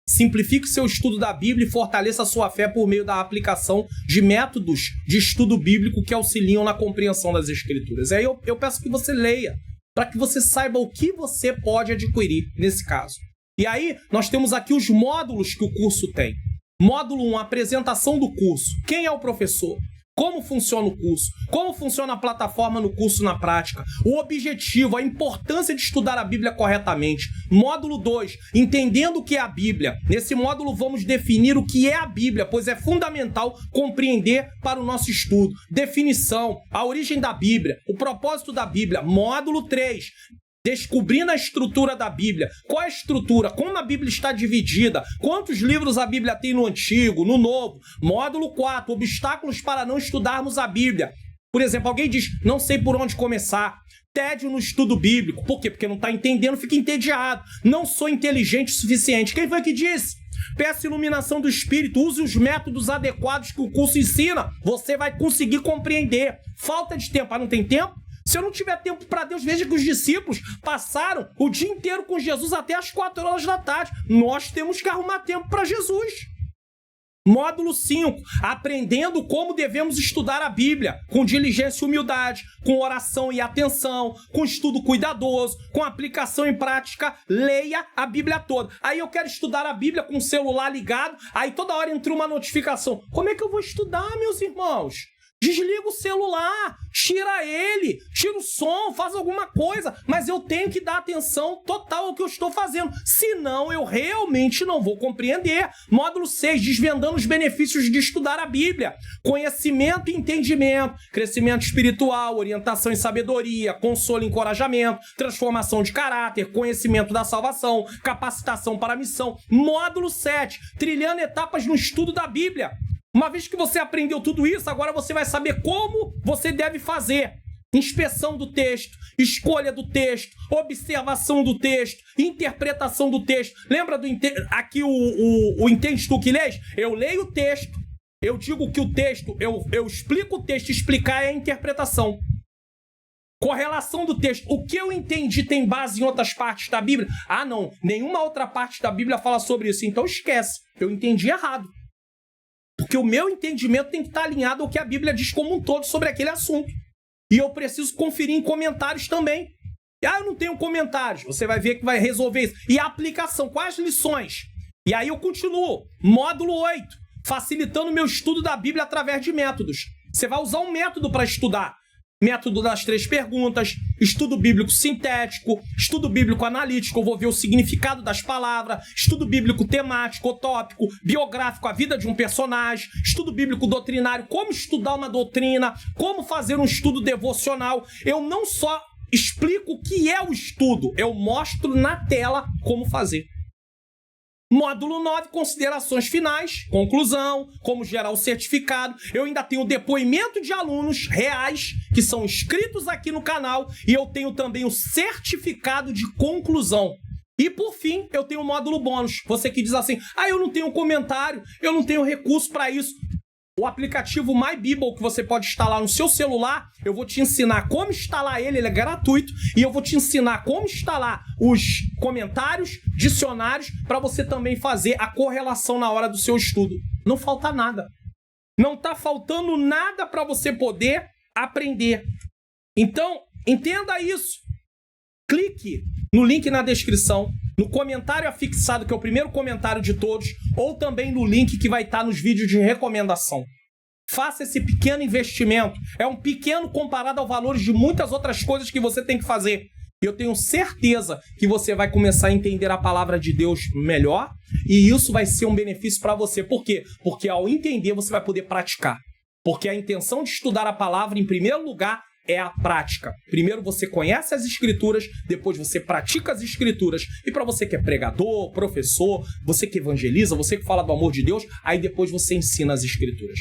Simplifique seu estudo da Bíblia e fortaleça a sua fé por meio da aplicação de métodos de estudo bíblico que auxiliam na compreensão das Escrituras. Aí eu peço que você leia, para que você saiba o que você pode adquirir nesse caso. E aí, nós temos aqui os módulos que o curso tem. Módulo 1, apresentação do curso. Quem é o professor? Como funciona o curso? Como funciona a plataforma no curso na prática? O objetivo, a importância de estudar a Bíblia corretamente. Módulo 2, entendendo o que é a Bíblia. Nesse módulo vamos definir o que é a Bíblia, pois é fundamental compreender para o nosso estudo. Definição, a origem da Bíblia, o propósito da Bíblia. Módulo 3, descobrindo a estrutura da Bíblia. Qual é a estrutura? Como a Bíblia está dividida? Quantos livros a Bíblia tem no Antigo, no Novo? Módulo 4, obstáculos para não estudarmos a Bíblia. Por exemplo, alguém diz, não sei por onde começar. Tédio no estudo bíblico. Por quê? Porque não está entendendo, fica entediado. Não sou inteligente o suficiente. Quem foi que disse? Peça iluminação do Espírito, use os métodos adequados que o curso ensina. Você vai conseguir compreender. Falta de tempo. Não tem tempo? Se eu não tiver tempo para Deus, veja que os discípulos passaram o dia inteiro com Jesus até as 4 horas da tarde. Nós temos que arrumar tempo para Jesus. Módulo 5, aprendendo como devemos estudar a Bíblia, com diligência e humildade, com oração e atenção, com estudo cuidadoso, com aplicação em prática. Leia a Bíblia toda. Aí eu quero estudar a Bíblia com o celular ligado, aí toda hora entra uma notificação. Como é que eu vou estudar, meus irmãos? Desliga o celular, tira ele, tira o som, faz alguma coisa, mas eu tenho que dar atenção total ao que eu estou fazendo, senão eu realmente não vou compreender. Módulo 6, desvendando os benefícios de estudar a Bíblia. Conhecimento e entendimento, crescimento espiritual, orientação e sabedoria, consolo e encorajamento, transformação de caráter, conhecimento da salvação, capacitação para a missão. Módulo 7, trilhando etapas no estudo da Bíblia. Uma vez que você aprendeu tudo isso, agora você vai saber como você deve fazer. Inspeção do texto, escolha do texto, observação do texto, interpretação do texto. Lembra aqui o Entende Tu que lês? Eu leio o texto, eu digo que o texto, eu explico o texto, explicar é a interpretação. Correlação do texto. O que eu entendi tem base em outras partes da Bíblia? Ah, não, nenhuma outra parte da Bíblia fala sobre isso, então esquece, eu entendi errado. Porque o meu entendimento tem que estar alinhado ao que a Bíblia diz como um todo sobre aquele assunto. E eu preciso conferir em comentários também. Ah, eu não tenho comentários. Você vai ver que vai resolver isso. E a aplicação, quais lições? E aí eu continuo. Módulo 8. Facilitando o meu estudo da Bíblia através de métodos. Você vai usar um método para estudar. Método das 3 perguntas, estudo bíblico sintético, estudo bíblico analítico, eu vou ver o significado das palavras, estudo bíblico temático, tópico, biográfico, a vida de um personagem, estudo bíblico doutrinário, como estudar uma doutrina, como fazer um estudo devocional. Eu não só explico o que é o estudo, eu mostro na tela como fazer. Módulo 9, considerações finais, conclusão, como gerar o certificado. Eu ainda tenho o depoimento de alunos reais que são inscritos aqui no canal e eu tenho também o certificado de conclusão. E por fim, eu tenho o módulo bônus. Você que diz assim, eu não tenho comentário, eu não tenho recurso para isso. O aplicativo MyBible que você pode instalar no seu celular, eu vou te ensinar como instalar ele é gratuito, e eu vou te ensinar como instalar os comentários, dicionários, para você também fazer a correlação na hora do seu estudo. Não falta nada. Não está faltando nada para você poder aprender. Então, entenda isso. Clique no link na descrição, no comentário afixado, que é o primeiro comentário de todos, ou também no link que vai estar nos vídeos de recomendação. Faça esse pequeno investimento. É um pequeno comparado ao valor de muitas outras coisas que você tem que fazer. E eu tenho certeza que você vai começar a entender a palavra de Deus melhor, e isso vai ser um benefício para você. Por quê? Porque ao entender, você vai poder praticar. Porque a intenção de estudar a palavra, em primeiro lugar, é a prática. Primeiro você conhece as escrituras, depois você pratica as escrituras. E para você que é pregador, professor, você que evangeliza, você que fala do amor de Deus, aí depois você ensina as escrituras.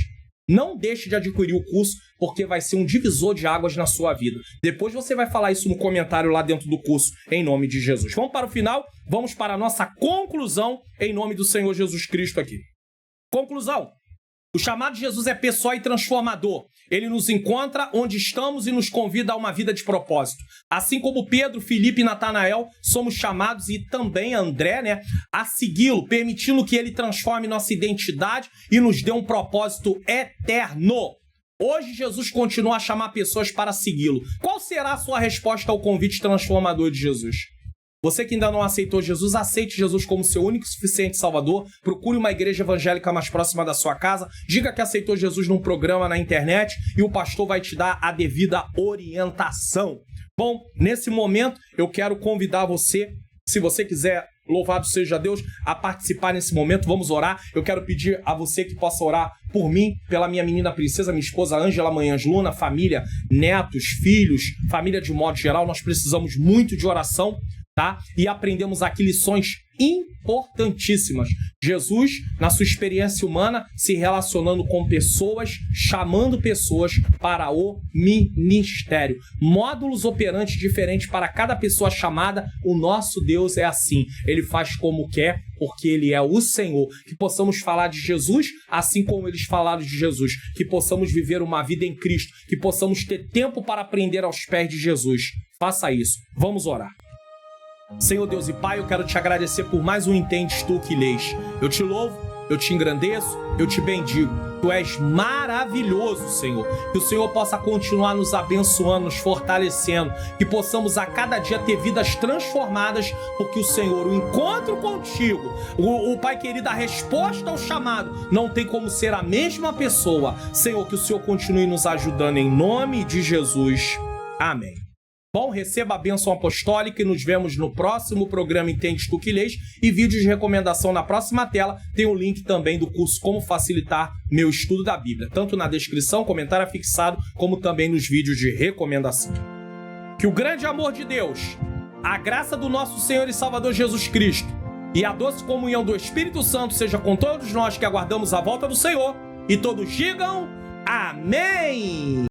Não deixe de adquirir o curso, porque vai ser um divisor de águas na sua vida. Depois você vai falar isso no comentário lá dentro do curso, em nome de Jesus. Vamos para o final, vamos para a nossa conclusão, em nome do Senhor Jesus Cristo aqui. Conclusão. O chamado de Jesus é pessoal e transformador. Ele nos encontra onde estamos e nos convida a uma vida de propósito. Assim como Pedro, Filipe e Natanael, somos chamados, e também André, a segui-lo, permitindo que ele transforme nossa identidade e nos dê um propósito eterno. Hoje, Jesus continua a chamar pessoas para segui-lo. Qual será a sua resposta ao convite transformador de Jesus? Você que ainda não aceitou Jesus, aceite Jesus como seu único e suficiente Salvador. Procure uma igreja evangélica mais próxima da sua casa. Diga que aceitou Jesus num programa na internet e o pastor vai te dar a devida orientação. Bom, nesse momento eu quero convidar você, se você quiser, louvado seja Deus, a participar nesse momento. Vamos orar. Eu quero pedir a você que possa orar por mim, pela minha menina princesa, minha esposa Ângela Manhãs Luna, família, netos, filhos, família de modo geral. Nós precisamos muito de oração. Tá? E aprendemos aqui lições importantíssimas. Jesus, na sua experiência humana, se relacionando com pessoas, chamando pessoas para o ministério. Módulos operantes diferentes para cada pessoa chamada. O nosso Deus é assim. Ele faz como quer, porque Ele é o Senhor. Que possamos falar de Jesus, assim como eles falaram de Jesus. Que possamos viver uma vida em Cristo. Que possamos ter tempo para aprender aos pés de Jesus. Faça isso. Vamos orar. Senhor Deus e Pai, eu quero te agradecer por mais um Entendes Tu que lês. Eu te louvo eu te engrandeço, eu te bendigo. Tu és maravilhoso, Senhor. Que o Senhor possa continuar nos abençoando, nos fortalecendo, que possamos a cada dia ter vidas transformadas, porque o Senhor, o encontro contigo, o Pai querido, a resposta ao chamado, não tem como ser a mesma pessoa. Senhor, que o Senhor continue nos ajudando em nome de Jesus. Amém. Bom, receba a bênção apostólica e nos vemos no próximo programa Entende Tu Que Lês, e vídeos de recomendação na próxima tela. Tem o link também do curso Como Facilitar Meu Estudo da Bíblia, tanto na descrição, comentário afixado, como também nos vídeos de recomendação. Que o grande amor de Deus, a graça do nosso Senhor e Salvador Jesus Cristo e a doce comunhão do Espírito Santo seja com todos nós que aguardamos a volta do Senhor, e todos digam amém!